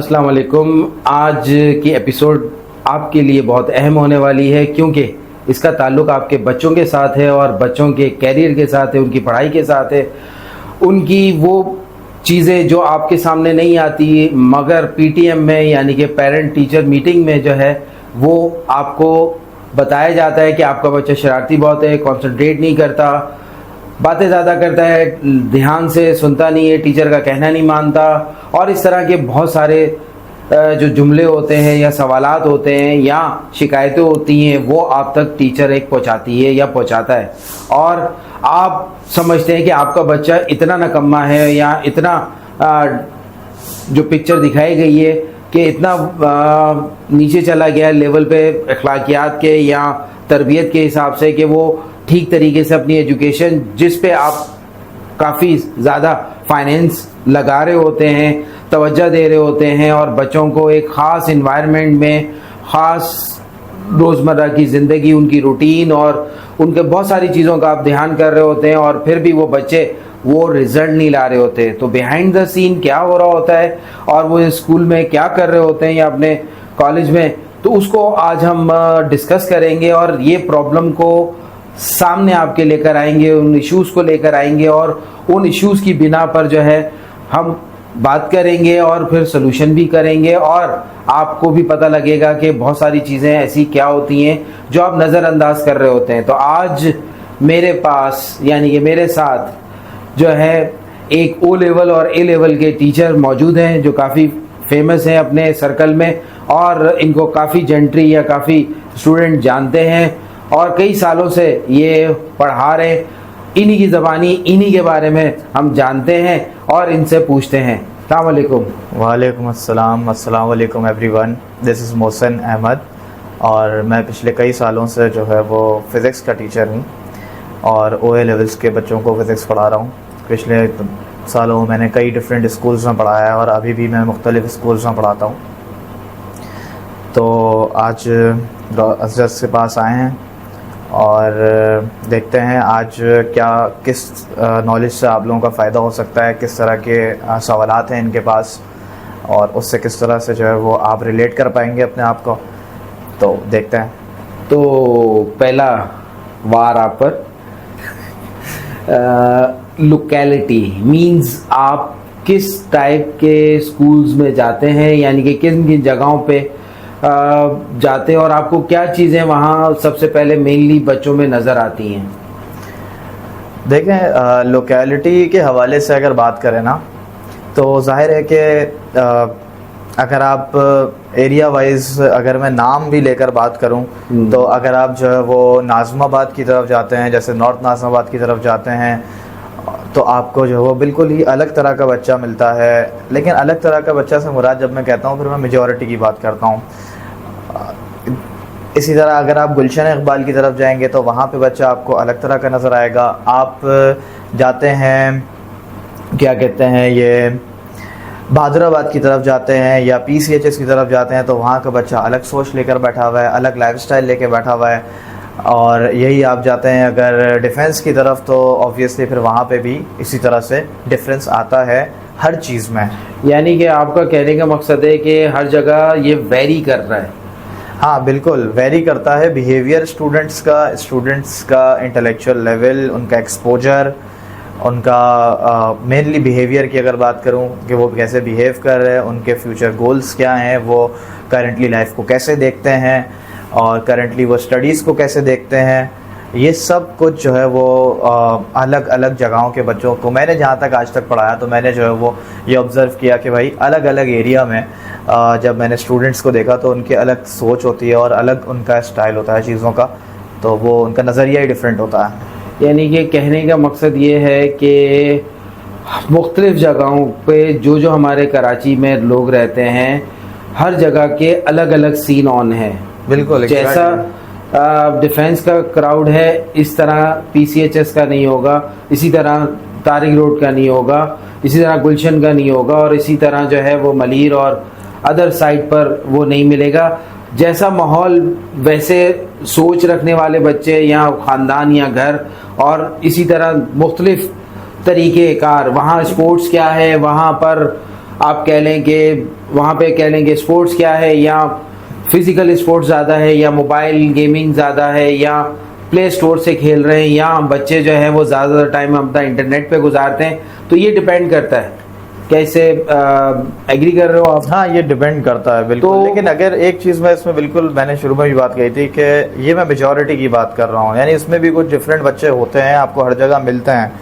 अस्सलाम वालेकुम। आज की एपिसोड आपके लिए बहुत अहम होने वाली है क्योंकि इसका ताल्लुक़ आपके बच्चों के साथ है और बच्चों के कैरियर के साथ है, उनकी पढ़ाई के साथ है। उनकी वो चीज़ें जो आपके सामने नहीं आती मगर पीटीएम में यानी कि पेरेंट टीचर मीटिंग में जो है वो आपको बताया जाता है कि आपका बच्चा शरारती बहुत है, कंसंट्रेट नहीं करता, बातें ज़्यादा करता है, ध्यान से सुनता नहीं है, टीचर का कहना नहीं मानता और इस तरह के बहुत सारे जो जुमले होते हैं या सवालात होते हैं या शिकायतें होती हैं वो आप तक टीचर एक पहुंचाती है या पहुंचाता है। और आप समझते हैं कि आपका बच्चा इतना नकम्मा है या इतना जो पिक्चर दिखाई गई है कि इतना नीचे चला गया लेवल पे अखलाकियात के या तरबियत के हिसाब से कि वो ठीक तरीके से अपनी एजुकेशन जिस पे आप काफ़ी ज़्यादा फाइनेंस लगा रहे होते हैं, तवज्जो दे रहे होते हैं और बच्चों को एक ख़ास इन्वायरमेंट में ख़ास रोज़मर्रा की ज़िंदगी, उनकी रूटीन और उनके बहुत सारी चीज़ों का आप ध्यान कर रहे होते हैं और फिर भी वो बच्चे वो रिज़ल्ट नहीं ला रहे होते। तो बिहाइंड द सीन क्या हो रहा होता है और वो स्कूल में क्या कर रहे होते हैं या अपने कॉलेज में, तो उसको आज हम डिस्कस करेंगे और ये प्रॉब्लम को सामने आपके लेकर आएंगे, उन इश्यूज़ को लेकर आएंगे और उन इश्यूज़ की बिना पर जो है हम बात करेंगे और फिर सलूशन भी करेंगे और आपको भी पता लगेगा कि बहुत सारी चीज़ें ऐसी क्या होती हैं जो आप नज़रअंदाज कर रहे होते हैं। तो आज मेरे पास यानी कि मेरे साथ जो है एक ओ लेवल और ए लेवल के टीचर मौजूद हैं जो काफ़ी फेमस हैं अपने सर्कल में और इनको काफ़ी जेंट्री या काफ़ी स्टूडेंट जानते हैं और कई सालों से ये पढ़ा रहे। इन्हीं की ज़बानी इन्हीं के बारे में हम जानते हैं और इनसे पूछते हैं। अस्सलाम वालेकुम। वालेकुम अस्सलाम। अस्सलाम वालेकुम everyone. This is Mohsin Ahmed और मैं पिछले कई सालों से जो है वो फ़िज़िक्स का टीचर हूँ और ओए लेवल्स के बच्चों को फ़िज़िक्स पढ़ा रहा हूँ। पिछले सालों में मैंने कई डिफरेंट स्कूल्स में पढ़ाया है और अभी भी मैं मुख्तलिफ़ स्कूल्स में पढ़ाता हूँ। तो आज अज़रत के पास आए हैं और देखते हैं आज किस नॉलेज से आप लोगों का फ़ायदा हो सकता है, किस तरह के सवालात हैं इनके पास और उससे किस तरह से जो है वो आप रिलेट कर पाएंगे अपने आप को। तो देखते हैं। तो पहला वार आप पर लोकेलिटी मींस आप किस टाइप के स्कूल्स में जाते हैं यानी कि किन किन जगहों पे जाते हैं और आपको क्या चीज़ें वहाँ सबसे पहले मेनली बच्चों में नज़र आती हैं? देखें, लोकेलिटी के हवाले से अगर बात करें ना तो जाहिर है कि अगर आप एरिया वाइज अगर मैं नाम भी लेकर बात करूं तो अगर आप जो है वो नाज़माबाद की तरफ जाते हैं, जैसे नॉर्थ नाज़माबाद की तरफ जाते हैं तो आपको जो है वो बिल्कुल ही अलग तरह का बच्चा मिलता है। लेकिन अलग तरह का बच्चा से मुराद जब मैं कहता हूँ फिर मैं मेजॉरिटी की बात करता हूँ। इसी तरह अगर आप गुलशन इकबाल की तरफ जाएंगे तो वहाँ पे बच्चा आपको अलग तरह का नज़र आएगा। आप जाते हैं क्या कहते हैं ये बहादुराबाद की तरफ जाते हैं या PCHS की तरफ जाते हैं तो वहाँ का बच्चा अलग सोच लेकर बैठा हुआ है, अलग लाइफस्टाइल लेकर बैठा हुआ है। और यही आप जाते हैं अगर डिफेंस की तरफ तो ऑब्वियसली फिर वहाँ पे भी इसी तरह से डिफरेंस आता है हर चीज़ में। यानी कि आपका कहने का मकसद है कि हर जगह ये वेरी कर रहा है? हाँ बिल्कुल वेरी करता है। बिहेवियर स्टूडेंट्स का इंटेलेक्चुअल लेवल, उनका एक्सपोजर, उनका मेनली बिहेवियर की अगर बात करूं कि वो कैसे बिहेव कर रहे हैं, उनके फ्यूचर गोल्स क्या हैं, वो करंटली लाइफ को कैसे देखते हैं और करंटली वो स्टडीज़ को कैसे देखते हैं, ये सब कुछ जो है वो अलग अलग जगहों के बच्चों को मैंने जहाँ तक आज तक पढ़ाया तो मैंने जो है वो ये ऑब्ज़र्व किया कि भाई अलग अलग एरिया में जब मैंने स्टूडेंट्स को देखा तो उनकी अलग सोच होती है और अलग उनका स्टाइल होता है चीज़ों का, तो वो उनका नज़रिया ही डिफरेंट होता है। यानी कि कहने का मकसद ये है कि मुख्तलिफ़ जगहों पे जो हमारे कराची में लोग रहते हैं हर जगह के अलग अलग सीन ऑन है। बिल्कुल जैसा डिफेंस का क्राउड है इस तरह PCHS का नहीं होगा, इसी तरह तारिक रोड का नहीं होगा, इसी तरह गुलशन का नहीं होगा और इसी तरह जो है वो मलीर और अदर साइड पर वो नहीं मिलेगा। जैसा माहौल वैसे सोच रखने वाले बच्चे या ख़ानदान या घर और इसी तरह मुख्तलिफ़ तरीक़े कार, वहाँ स्पोर्ट्स क्या है, वहाँ पर आप कह लें कि वहाँ पे कह लें कि स्पोर्ट्स क्या है, या फिजिकल स्पोर्ट्स ज़्यादा है, या मोबाइल गेमिंग ज़्यादा है, या प्ले स्टोर से खेल रहे हैं, या बच्चे जो है वो ज़्यादा टाइम अपना इंटरनेट पे गुजारते हैं। तो ये डिपेंड करता है। कैसे एग्री कर रहे हो आप? हाँ, ये डिपेंड करता है बिल्कुल। तो लेकिन अगर एक चीज़ मैं इसमें बिल्कुल, मैंने शुरू में भी बात कही थी कि ये मैं मेजॉरिटी की बात कर रहा हूँ, यानी इसमें भी कुछ डिफरेंट बच्चे होते हैं, आपको हर जगह मिलते हैं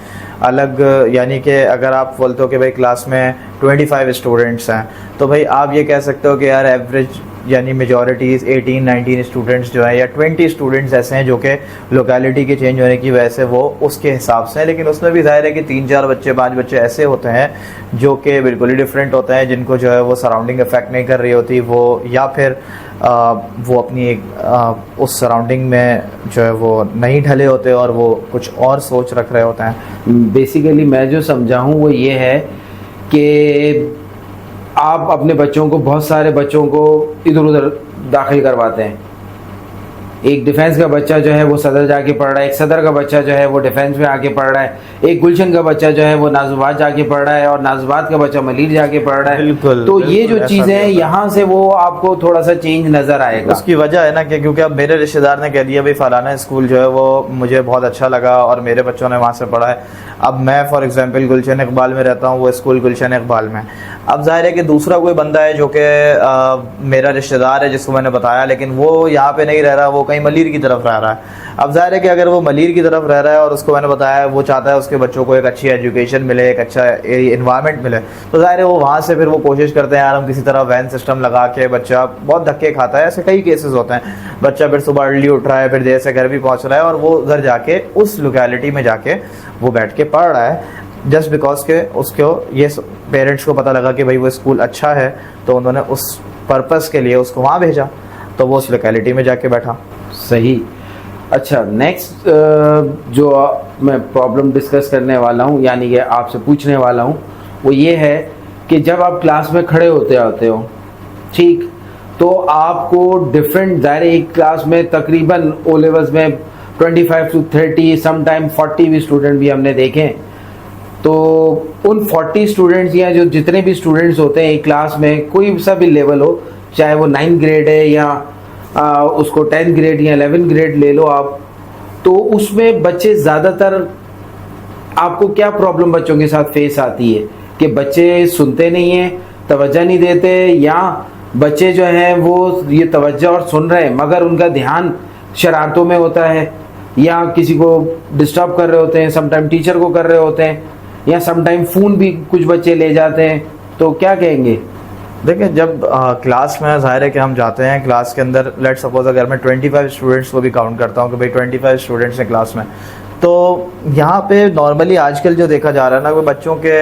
अलग। यानी कि अगर आप बोलते हो कि भाई क्लास में 25 स्टूडेंट्स हैं, तो भाई आप ये कह सकते हो कि यार एवरेज यानी मेजॉरिटीज़ 18-19 स्टूडेंट्स जो है, या 20 स्टूडेंट्स ऐसे हैं जो कि लोकेलिटी के चेंज होने की वजह से वो उसके हिसाब से हैं। लेकिन उसमें भी जाहिर है कि 3-4 बच्चे 5 बच्चे ऐसे होते हैं जो कि बिल्कुल ही डिफरेंट होते हैं, जिनको जो है वो सराउंडिंग इफेक्ट नहीं कर रही होती, वो या फिर वो अपनी उस सराउंडिंग में जो है वो नहीं ढले होते और वो कुछ और सोच रख रहे होते हैं। बेसिकली मैं जो समझा हूँ वो ये है कि आप अपने बच्चों को, बहुत सारे बच्चों को इधर उधर दाखिल करवाते हैं। एक डिफेंस का बच्चा जो है वो सदर जाके पढ़ रहा है, एक सदर का बच्चा जो है वो डिफेंस में आके पढ़ रहा है, एक गुलशन का बच्चा जो है वो नाजुबाद जाके पढ़ रहा है, और नाजुबाद का बच्चा मलीर जाके पढ़ रहा है। बिल्कुल, तो बिल्कुल, ये जो चीज़ें हैं यहाँ से वो आपको थोड़ा सा चेंज नज़र आएगा। उसकी वजह है ना कि क्योंकि अब मेरे रिश्तेदार ने कह दिया भाई फलाना स्कूल जो है वो मुझे बहुत अच्छा लगा और मेरे बच्चों ने वहाँ से पढ़ा है। अब मैं फॉर एग्जांपल गुलशन इकबाल में रहता हूँ, वो स्कूल गुलशन इकबाल में। अब जाहिर है कि दूसरा कोई बंदा है जो कि मेरा रिश्तेदार है जिसको मैंने बताया, लेकिन वो यहाँ पे नहीं रह रहा, वो कहीं मलीर की तरफ रह रहा है। अब जाहिर है कि अगर वो मलीर की तरफ रह रहा है और उसको मैंने बताया वो चाहता है उसके बच्चों को एक अच्छी एजुकेशन मिले, एक अच्छा इन्वायरमेंट मिले, तो जाहिर है वो वहाँ से फिर वो कोशिश करते हैं यार हम किसी तरह वैन सिस्टम लगा के, बच्चा बहुत धक्के खाता है, ऐसे कई केसेस होते हैं। बच्चा फिर सुबह अर्ली उठ रहा है, फिर देर से घर भी पहुँच रहा है और वो उधर जाके उस लोकेलिटी में जाके वो बैठ के पढ़ रहा है जस्ट बिकॉज के उसको ये पेरेंट्स को पता लगा कि भाई वो स्कूल अच्छा है, तो उन्होंने उस पर्पस के लिए उसको वहाँ भेजा, तो वो उस लोकेलिटी में जाके बैठा। सही। अच्छा, नेक्स्ट जो मैं प्रॉब्लम डिस्कस करने वाला हूँ, यानी कि आपसे पूछने वाला हूँ, वो ये है कि जब आप क्लास में खड़े होते हो, ठीक, तो आपको डिफरेंट, ज़ाहिर एक क्लास में तकरीबन ओ लेवल्स में 25 to 30, समटाइम 40 भी स्टूडेंट भी हमने देखे। तो उन 40 स्टूडेंट्स या जो जितने भी स्टूडेंट्स होते हैं एक क्लास में, कोई सा भी लेवल हो, चाहे वो 9th ग्रेड है या उसको 10th ग्रेड या 11th ग्रेड ले लो आप, तो उसमें बच्चे ज़्यादातर, आपको क्या प्रॉब्लम बच्चों के साथ फेस आती है कि बच्चे सुनते नहीं हैं, तवज्जो नहीं देते, या बच्चे जो हैं वो ये तवज्जो और सुन रहे हैं मगर उनका ध्यान शरारतों में होता है, या किसी को डिस्टर्ब कर रहे होते हैं, समटाइम टीचर को कर रहे होते हैं, या समटाइम फ़ोन भी कुछ बच्चे ले जाते हैं, तो क्या कहेंगे? देखिए, जब क्लास में जाहिर है कि हम जाते हैं क्लास के अंदर, लेट सपोज अगर मैं 25 स्टूडेंट्स को भी काउंट करता हूँ कि भाई 25 स्टूडेंट्स हैं क्लास में, तो यहाँ पे नॉर्मली आजकल जो देखा जा रहा है ना, वो बच्चों के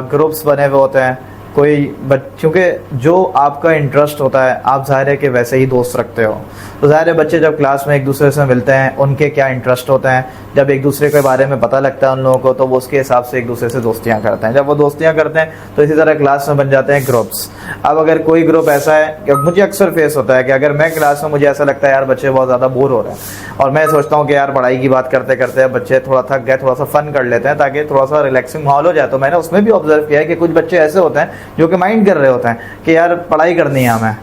ग्रुप्स बने हुए होते हैं। कोई बच्चों के जो आपका इंटरेस्ट होता है आप जाहिर है कि वैसे ही दोस्त रखते हो, तो जाहिर है बच्चे जब क्लास में एक दूसरे से मिलते हैं, उनके क्या इंटरेस्ट होते हैं, जब एक दूसरे के बारे में पता लगता है उन लोगों को, तो वो उसके हिसाब से एक दूसरे से दोस्तियां करते हैं। जब वो दोस्तियां करते हैं तो इसी तरह क्लास में बन जाते हैं ग्रुप्स। अब अगर कोई ग्रुप ऐसा है कि मुझे अक्सर फेस होता है कि अगर मैं क्लास में, मुझे ऐसा लगता है यार बच्चे बहुत ज़्यादा बोर हो रहे हैं, और मैं सोचता हूँ कि यार पढ़ाई की बात करते करते बच्चे थोड़ा थक गए, थोड़ा सा फन कर लेते हैं ताकि थोड़ा सा रिलैक्सिंग माहौल हो जाए। तो मैंने उसमें भी ऑब्जर्व किया है कि कुछ बच्चे ऐसे होते हैं जो कि माइंड कर रहे होते हैं कि यार पढ़ाई करनी है हमें,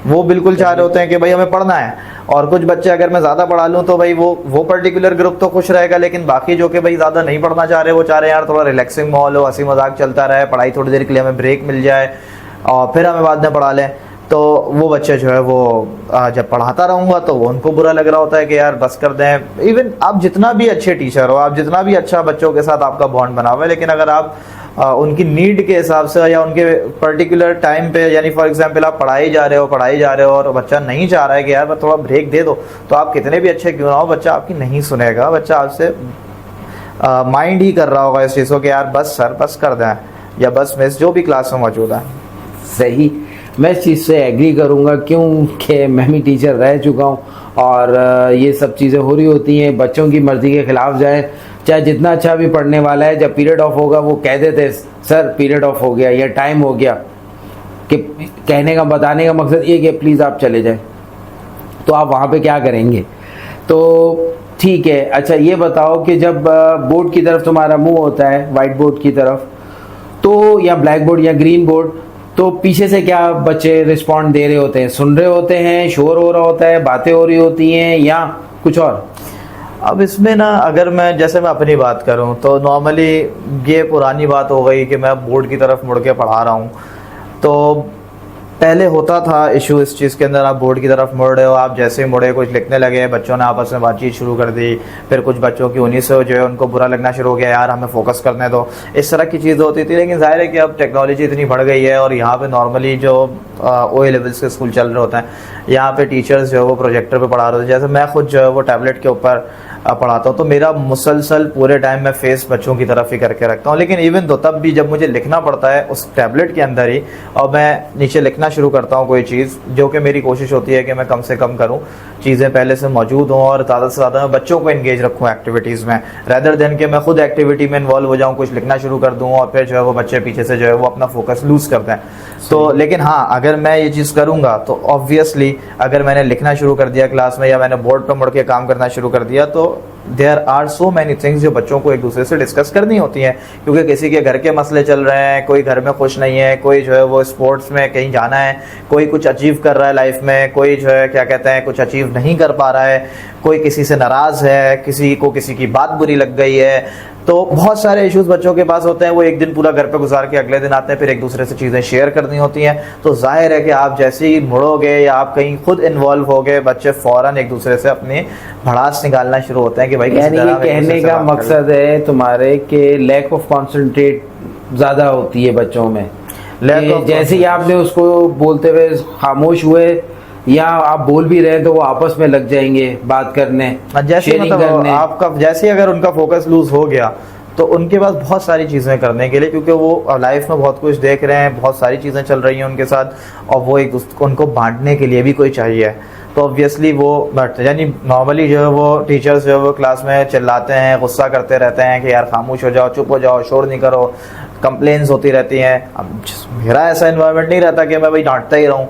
वो बिल्कुल चाह रहे होते हैं कि भाई हमें पढ़ना है। और कुछ बच्चे अगर मैं ज़्यादा पढ़ा लूँ तो भाई वो पर्टिकुलर ग्रुप तो खुश रहेगा, लेकिन बाकी जो कि भाई ज़्यादा नहीं पढ़ना चाह रहे, वो चाह रहे हैं यार थोड़ा रिलैक्सिंग माहौल हो, हंसी मजाक चलता रहे, पढ़ाई थोड़ी देर के लिए हमें ब्रेक मिल जाए और फिर हमें बाद में पढ़ा लें। तो वो बच्चे जो है वो जब पढ़ाता रहूँगा तो वो उनको बुरा लग रहा होता है कि यार बस कर दें। इवन आप जितना भी अच्छे टीचर हो, आप जितना भी अच्छा बच्चों के साथ आपका बॉन्ड बना हुआ है, लेकिन अगर आप उनकी नीड के हिसाब से या उनके पर्टिकुलर टाइम पे, यानी फॉर एग्जांपल आप पढ़ाई जा रहे हो और बच्चा नहीं चाह रहा है कि यार थोड़ा ब्रेक दे दो, तो आप कितने भी अच्छे क्यों ना हो, बच्चा आपकी नहीं सुनेगा। बच्चा आपसे माइंड ही कर रहा होगा इस चीज़ को कि यार बस सर बस कर दें, या बस मिस, जो भी क्लास में मौजूद है। सही, मैं इस चीज़ से एग्री करूँगा क्योंकि मैं भी टीचर रह चुका हूँ और ये सब चीज़ें हो रही होती हैं, बच्चों की मर्ज़ी के ख़िलाफ़ जाए, चाहे जितना अच्छा भी पढ़ने वाला है, जब पीरियड ऑफ होगा वो कह देते सर पीरियड ऑफ हो गया या टाइम हो गया, कि कहने का बताने का मकसद ये कि प्लीज़ आप चले जाएं, तो आप वहाँ पे क्या करेंगे? तो ठीक है। अच्छा ये बताओ कि जब बोर्ड की तरफ तुम्हारा मुंह होता है, वाइट बोर्ड की तरफ, तो या ब्लैक बोर्ड या ग्रीन बोर्ड, तो पीछे से क्या बच्चे रिस्पॉन्ड दे रहे होते हैं? सुन रहे होते हैं, शोर हो रहा होता है, बातें हो रही होती हैं, या कुछ और? अब इसमें ना, अगर मैं जैसे मैं अपनी बात करूं तो नॉर्मली ये पुरानी बात हो गई कि मैं बोर्ड की तरफ मुड़ के पढ़ा रहा हूं। तो पहले होता था इशू इस चीज़ के अंदर, आप बोर्ड की तरफ मुड़ रहे हो, आप जैसे ही मुड़े कुछ लिखने लगे, बच्चों ने आपस में बातचीत शुरू कर दी, फिर कुछ बच्चों की उन्हीं से जो है उनको बुरा लगना शुरू हो गया, यार हमें फोकस करने दो, इस तरह की चीज़ होती थी। लेकिन जाहिर है कि अब टेक्नोलॉजी इतनी बढ़ गई है और यहाँ पे नॉर्मली जो OA लेवल्स के स्कूल चल रहे होते हैं, यहाँ पे टीचर्स जो है वो प्रोजेक्टर पे पढ़ा रहे होते हैं। जैसे मैं खुद जो है वो टैबलेट के ऊपर पढ़ाता हूँ, तो मेरा मुसलसल पूरे टाइम मैं फेस बच्चों की तरफ ही करके रखता हूँ। लेकिन इवन तो तब भी जब मुझे लिखना पड़ता है उस टैबलेट के अंदर ही, और मैं नीचे लिखना शुरू करता हूँ कोई चीज़, जो कि मेरी कोशिश होती है कि मैं कम से कम करूँ, चीज़ें पहले से मौजूद हों और ज़्यादा से ज़्यादा मैं बच्चों को एंगेज रखूँ एक्टिविटीज़ में, रैदर देन कि मैं खुद एक्टिविटी में इन्वॉल्व हो जाऊँ, कुछ लिखना शुरू कर दूँ और फिर जो है वो बच्चे पीछे से जो है वो अपना फोकस लूज करते हैं। तो लेकिन हाँ, अगर मैं ये चीज़ करूँगा तो ऑब्वियसली अगर मैंने लिखना शुरू कर दिया क्लास में, या मैंने बोर्ड पर मुड़ के काम करना शुरू कर दिया, तो there are so many things जो बच्चों को एक दूसरे से डिस्कस करनी होती हैं, क्योंकि किसी के घर के मसले चल रहे हैं, कोई घर में खुश नहीं है, कोई जो है वो स्पोर्ट्स में कहीं जाना है, कोई कुछ अचीव कर रहा है लाइफ में, कोई जो है क्या कहते हैं कुछ अचीव नहीं कर पा रहा है, कोई किसी से नाराज़ है, किसी को किसी की बात बुरी लग गई है। तो बहुत सारे इश्यूज बच्चों के पास होते हैं, वो एक दिन पूरा घर पे गुजार के अगले दिन आते हैं, फिर एक दूसरे से चीज़ें शेयर करनी होती हैं। तो जाहिर है कि आप जैसे ही मुड़ोगे या आप कहीं खुद इन्वॉल्व होगे, बच्चे फौरन एक दूसरे से अपनी भड़ास निकालना शुरू होते हैं कि भाई, यानी ये कहने का मकसद है तुम्हारे कि लैक ऑफ कॉन्सेंट्रेट ज़्यादा होती है बच्चों में। जैसे ही आपने उसको बोलते हुए खामोश हुए, या आप बोल भी रहे हैं तो वो आपस में लग जाएंगे बात करने, जैसे मतलब आपका जैसे अगर उनका फोकस लूज हो गया तो उनके पास बहुत सारी चीज़ें करने के लिए, क्योंकि वो लाइफ में बहुत कुछ देख रहे हैं, बहुत सारी चीज़ें चल रही हैं उनके साथ, और वो एक दूसरे को उनको बांटने के लिए भी कोई चाहिए। तो ऑब्वियसली वो बैठते, यानी नॉर्मली जो है वो टीचर्स जो है वो क्लास में चिल्लाते हैं, गुस्सा करते रहते हैं कि यार खामोश हो जाओ, चुप हो जाओ, शोर नहीं करो, कंप्लेंट्स होती रहती हैं। अब मेरा ऐसा इन्वायरमेंट नहीं रहता कि मैं भाई डांटता ही रहूँ।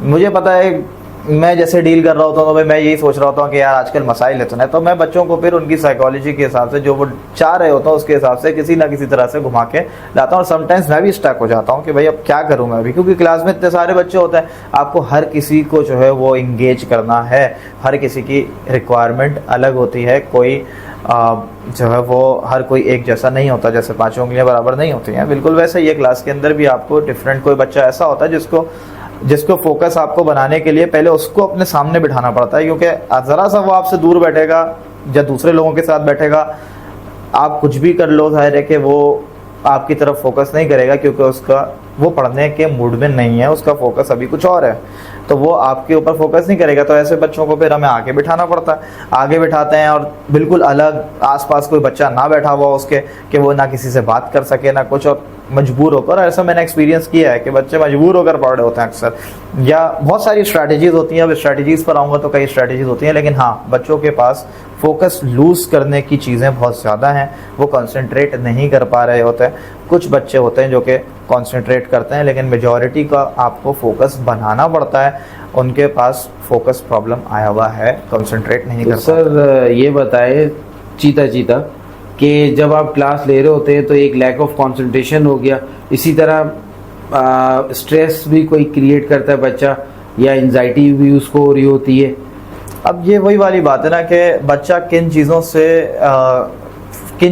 मुझे पता है, मैं जैसे डील कर रहा होता हूँ तो मैं यही सोच रहा होता हूँ कि यार आजकल मसाइल इतने, तो मैं बच्चों को फिर उनकी साइकोलॉजी के हिसाब से जो वो चाह रहे होता हूँ उसके हिसाब से किसी ना किसी तरह से घुमा के लाता हूँ। और समटाइम्स मैं भी स्टक हो जाता हूँ कि भाई अब क्या करूँ मैं भी, क्योंकि क्लास में इतने सारे बच्चे होते हैं, आपको हर किसी को जो है वो इंगेज करना है, हर किसी की रिक्वायरमेंट अलग होती है, कोई जो है वो हर कोई एक जैसा नहीं होता, जैसे पांचों उंगलियां बराबर नहीं होती हैं, बिल्कुल वैसे ये क्लास के अंदर भी आपको डिफरेंट कोई बच्चा ऐसा होता है जिसको फोकस आपको बनाने के लिए पहले उसको अपने सामने बिठाना पड़ता है, क्योंकि ज़रा सा वो आपसे दूर बैठेगा या दूसरे लोगों के साथ बैठेगा, आप कुछ भी कर लो, जाहिर है कि वो आपकी तरफ फोकस नहीं करेगा, क्योंकि उसका वो पढ़ने के मूड में नहीं है, उसका फोकस अभी कुछ और है, तो वो आपके ऊपर फोकस नहीं करेगा। तो ऐसे बच्चों को फिर हमें आगे बिठाना पड़ता है, आगे बिठाते हैं और बिल्कुल अलग, आसपास कोई बच्चा ना बैठा हुआ उसके, कि वो ना किसी से बात कर सके ना कुछ, और मजबूर होकर, ऐसा मैंने एक्सपीरियंस किया है कि बच्चे मजबूर होकर पढ़ रहे होते हैं अक्सर, या बहुत सारी स्ट्रैटेजीज होती हैं। अब स्ट्रैटेजीज पर आऊँगा तो कई स्ट्रैटेजीज होती हैं, लेकिन हाँ, बच्चों के पास फोकस लूज करने की चीज़ें बहुत ज़्यादा हैं, वो कंसंट्रेट नहीं कर पा रहे होते हैं। कुछ बच्चे होते हैं जो कि कंसंट्रेट करते हैं, लेकिन मेजॉरिटी का आपको फोकस बनाना पड़ता है, उनके पास फोकस प्रॉब्लम आया हुआ है, कंसंट्रेट नहीं कर पाते। सर ये बताए चीता कि जब आप क्लास ले रहे होते हैं तो एक लैक ऑफ कंसंट्रेशन हो गया, इसी तरह स्ट्रेस भी कोई क्रिएट करता है बच्चा, या एंजाइटी भी उसको हो रही होती है। अब ये वही वाली बात है ना कि बच्चा किन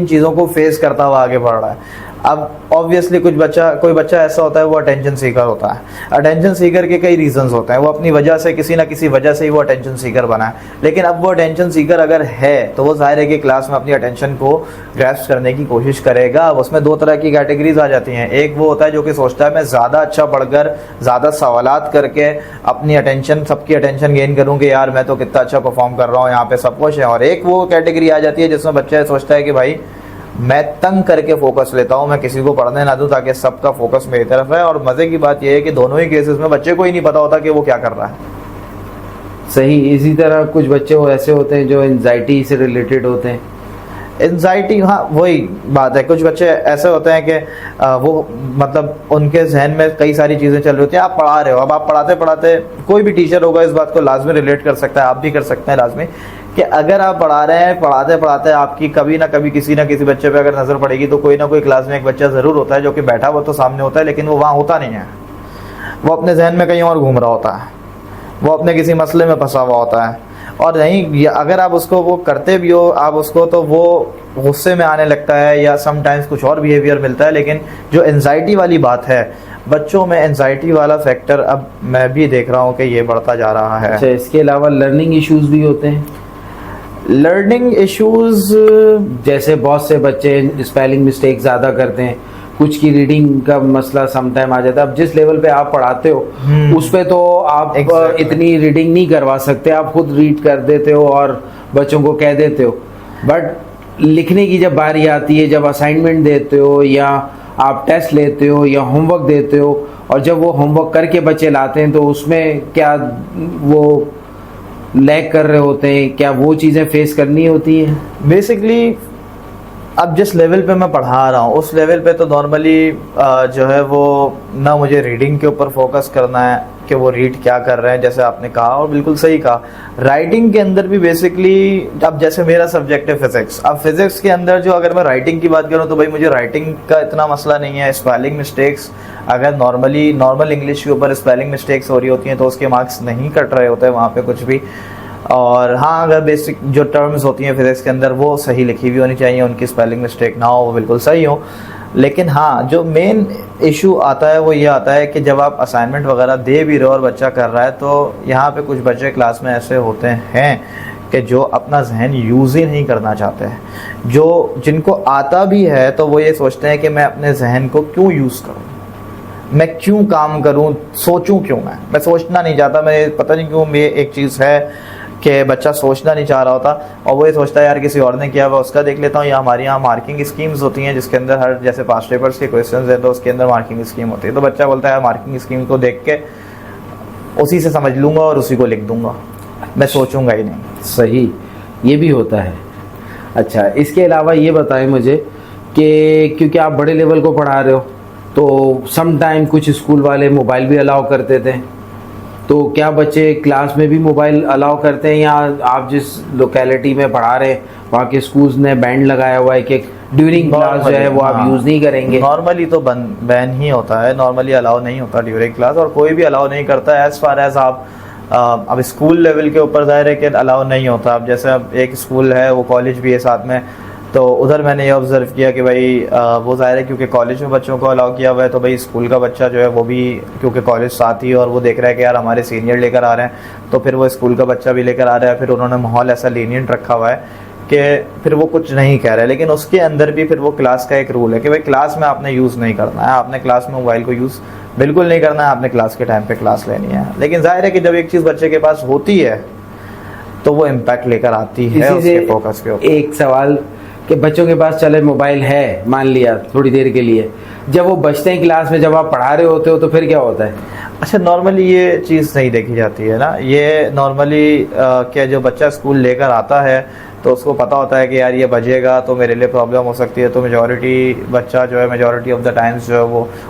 चीज़ों को फेस करता हुआ आगे बढ़ रहा है। अब ऑब्वियसली कोई बच्चा ऐसा होता है वो अटेंशन सीकर होता है। अटेंशन सीकर के कई रीजंस होते हैं, वो अपनी वजह से, किसी ना किसी वजह से ही वो अटेंशन सीकर बना है। लेकिन अब वो अटेंशन सीकर अगर है तो वो जाहिर है कि क्लास में अपनी अटेंशन को ग्रैस्प करने की कोशिश करेगा। अब उसमें दो तरह की कैटेगरीज आ जाती हैं। एक वो होता है जो कि सोचता है मैं ज़्यादा अच्छा पढ़कर, ज़्यादा सवालात करके अपनी अटेंशन, सबकी अटेंशन गेन करूँ कि यार मैं तो कितना अच्छा परफॉर्म कर रहा हूँ, यहाँ पे सब कुछ है। और एक वो कैटेगरी आ जाती है जिसमें बच्चा सोचता है कि भाई मैं तंग करके फोकस लेता हूँ, मैं किसी को पढ़ने ना दूं ताकि सबका फोकस मेरी तरफ है। और मज़े की बात यह है कि दोनों ही केसेस में बच्चे को ही नहीं पता होता कि वो क्या कर रहा है। सही। इसी तरह कुछ बच्चे वो ऐसे होते हैं जो एंजाइटी से रिलेटेड होते हैं। एंजाइटी, हाँ वही बात है। कुछ बच्चे ऐसे होते हैं कि वो मतलब उनके जहन में कई सारी चीज़ें चल रही होती हैं। आप पढ़ा रहे हो, अब आप पढ़ाते पढ़ाते, कोई भी टीचर होगा इस बात को लाजमी रिलेट कर सकता है, आप भी कर सकते हैं लाजमी, कि अगर आप पढ़ा रहे हैं, पढ़ाते पढ़ाते आपकी कभी ना कभी किसी ना किसी बच्चे पे अगर नज़र पड़ेगी तो कोई ना कोई क्लास में एक बच्चा ज़रूर होता है जो कि बैठा हुआ तो सामने होता है लेकिन वो वहाँ होता नहीं है। वो अपने जहन में कहीं और घूम रहा होता है, वो अपने किसी मसले में फंसा हुआ होता है। और नहीं, अगर आप उसको वो करते भी हो आप उसको, तो वो गुस्से में आने लगता है या समटाइम्स कुछ और बिहेवियर मिलता है। लेकिन जो एंजाइटी वाली बात है, बच्चों में एंजाइटी वाला फैक्टर अब मैं भी देख रहा हूँ कि ये बढ़ता जा रहा है। अच्छा, इसके अलावा लर्निंग इश्यूज भी होते हैं? लर्निंग इश्यूज, जैसे बहुत से बच्चे स्पेलिंग मिस्टेक ज़्यादा करते हैं, कुछ की रीडिंग का मसला समटाइम आ जाता है। अब जिस लेवल पे आप पढ़ाते हो उस पे तो आप इतनी रीडिंग नहीं करवा सकते, आप खुद रीड कर देते हो और बच्चों को कह देते हो। बट लिखने की जब बारी आती है, जब असाइनमेंट देते हो या आप टेस्ट लेते हो या होमवर्क देते हो, और जब वो होमवर्क करके बच्चे लाते हैं तो उसमें क्या वो लैग कर रहे होते हैं, क्या वो चीज़ें फेस करनी होती हैं? बेसिकली अब जिस लेवल पे मैं पढ़ा रहा हूँ उस लेवल पे तो नॉर्मली जो है वो ना मुझे रीडिंग के ऊपर फोकस करना है कि वो रीड क्या कर रहे हैं, जैसे आपने कहा और बिल्कुल सही कहा। राइटिंग के अंदर भी बेसिकली, अब जैसे मेरा सब्जेक्ट है फिजिक्स, अब फिजिक्स के अंदर जो अगर मैं राइटिंग की बात करूँ तो भाई मुझे राइटिंग का इतना मसला नहीं है। स्पेलिंग मिस्टेक्स, अगर नॉर्मल इंग्लिश के ऊपर स्पेलिंग मिस्टेक्स हो रही होती हैं तो उसके मार्क्स नहीं कट रहे होते हैं वहाँ पे कुछ भी। और हाँ, अगर बेसिक जो टर्म्स होती हैं फिजिक्स के अंदर वो सही लिखी हुई होनी चाहिए, उनकी स्पेलिंग मिस्टेक ना हो, वो बिल्कुल सही हो। लेकिन हाँ, जो मेन इशू आता है वो ये आता है कि जब आप असाइनमेंट वगैरह दे भी रहे हो और बच्चा कर रहा है, तो यहाँ पे कुछ बच्चे क्लास में ऐसे होते हैं कि जो अपना जहन यूज़ ही नहीं करना चाहते हैं। जिनको आता भी है तो वो ये सोचते हैं कि मैं अपने जहन को क्यों यूज़ करूँ, मैं क्यों काम करूँ, सोचूं क्यों। मैं सोचना नहीं चाहता। मैं पता नहीं क्यों, ये एक चीज़ है कि बच्चा सोचना नहीं चाह रहा होता और वो ये सोचता है यार किसी और ने किया हुआ उसका देख लेता हूँ। या हमारे यहाँ मार्किंग स्कीम्स होती हैं जिसके अंदर हर, जैसे पास्ट पेपर्स के क्वेश्चंस है तो उसके अंदर मार्किंग स्कीम होती है, तो बच्चा बोलता है मार्किंग स्कीम को देख के उसी से समझ लूँगा और उसी को लिख दूँगा, मैं सोचूंगा ही नहीं। सही, ये भी होता है। अच्छा, इसके अलावा ये बताएं मुझे कि क्योंकि आप बड़े लेवल को पढ़ा रहे हो तो सम टाइम कुछ स्कूल वाले मोबाइल भी अलाउ करते थे, तो क्या बच्चे क्लास में भी मोबाइल अलाउ करते हैं, या आप जिस लोकेलिटी में पढ़ा रहे हैं वहाँ के स्कूल्स ने बैंड लगाया हुआ है कि ड्यूरिंग क्लास जो है वो आप यूज़ नहीं करेंगे? नॉर्मली तो बैन ही होता है, नॉर्मली अलाउ नहीं होता ड्यूरिंग क्लास, और कोई भी अलाउ नहीं करता एज फार एज आप अब स्कूल लेवल के ऊपर जाहिर है कि अलाउ नहीं होता। अब जैसे अब एक स्कूल है, वो कॉलेज भी है साथ में, तो उधर मैंने ये ऑब्ज़र्व किया कि भाई वो ज़ाहिर है क्योंकि कॉलेज में बच्चों को अलाउ किया हुआ है, तो भाई स्कूल का बच्चा जो है वो भी क्योंकि कॉलेज साथ ही, और वो देख रहा है कि यार हमारे सीनियर लेकर आ रहे हैं तो फिर वो स्कूल का बच्चा भी लेकर आ रहा है। फिर उन्होंने माहौल ऐसा लीनियंट रखा हुआ है कि फिर वो कुछ नहीं कह रहे, लेकिन उसके अंदर भी फिर वो क्लास का एक रूल है कि भाई क्लास में आपने यूज़ नहीं करना है, आपने क्लास में मोबाइल को यूज़ बिल्कुल नहीं करना है, आपने क्लास के टाइम पे क्लास लेनी है। लेकिन जाहिर है कि जब एक चीज़ बच्चे के पास होती है तो वो इम्पैक्ट लेकर आती है उसके फोकस के ऊपर। एक सवाल कि बच्चों के पास चले मोबाइल है, मान लिया थोड़ी देर के लिए, जब वो बचते हैं क्लास में, जब आप पढ़ा रहे होते हो तो फिर क्या होता है? अच्छा, नॉर्मली ये चीज़ नहीं देखी जाती है ना, ये नॉर्मली क्या जो बच्चा स्कूल लेकर आता है तो उसको पता होता है कि यार ये बजेगा तो मेरे लिए प्रॉब्लम हो सकती है, तो मेजॉरिटी बच्चा जो है मेजॉरिटी ऑफ द टाइम्स जो है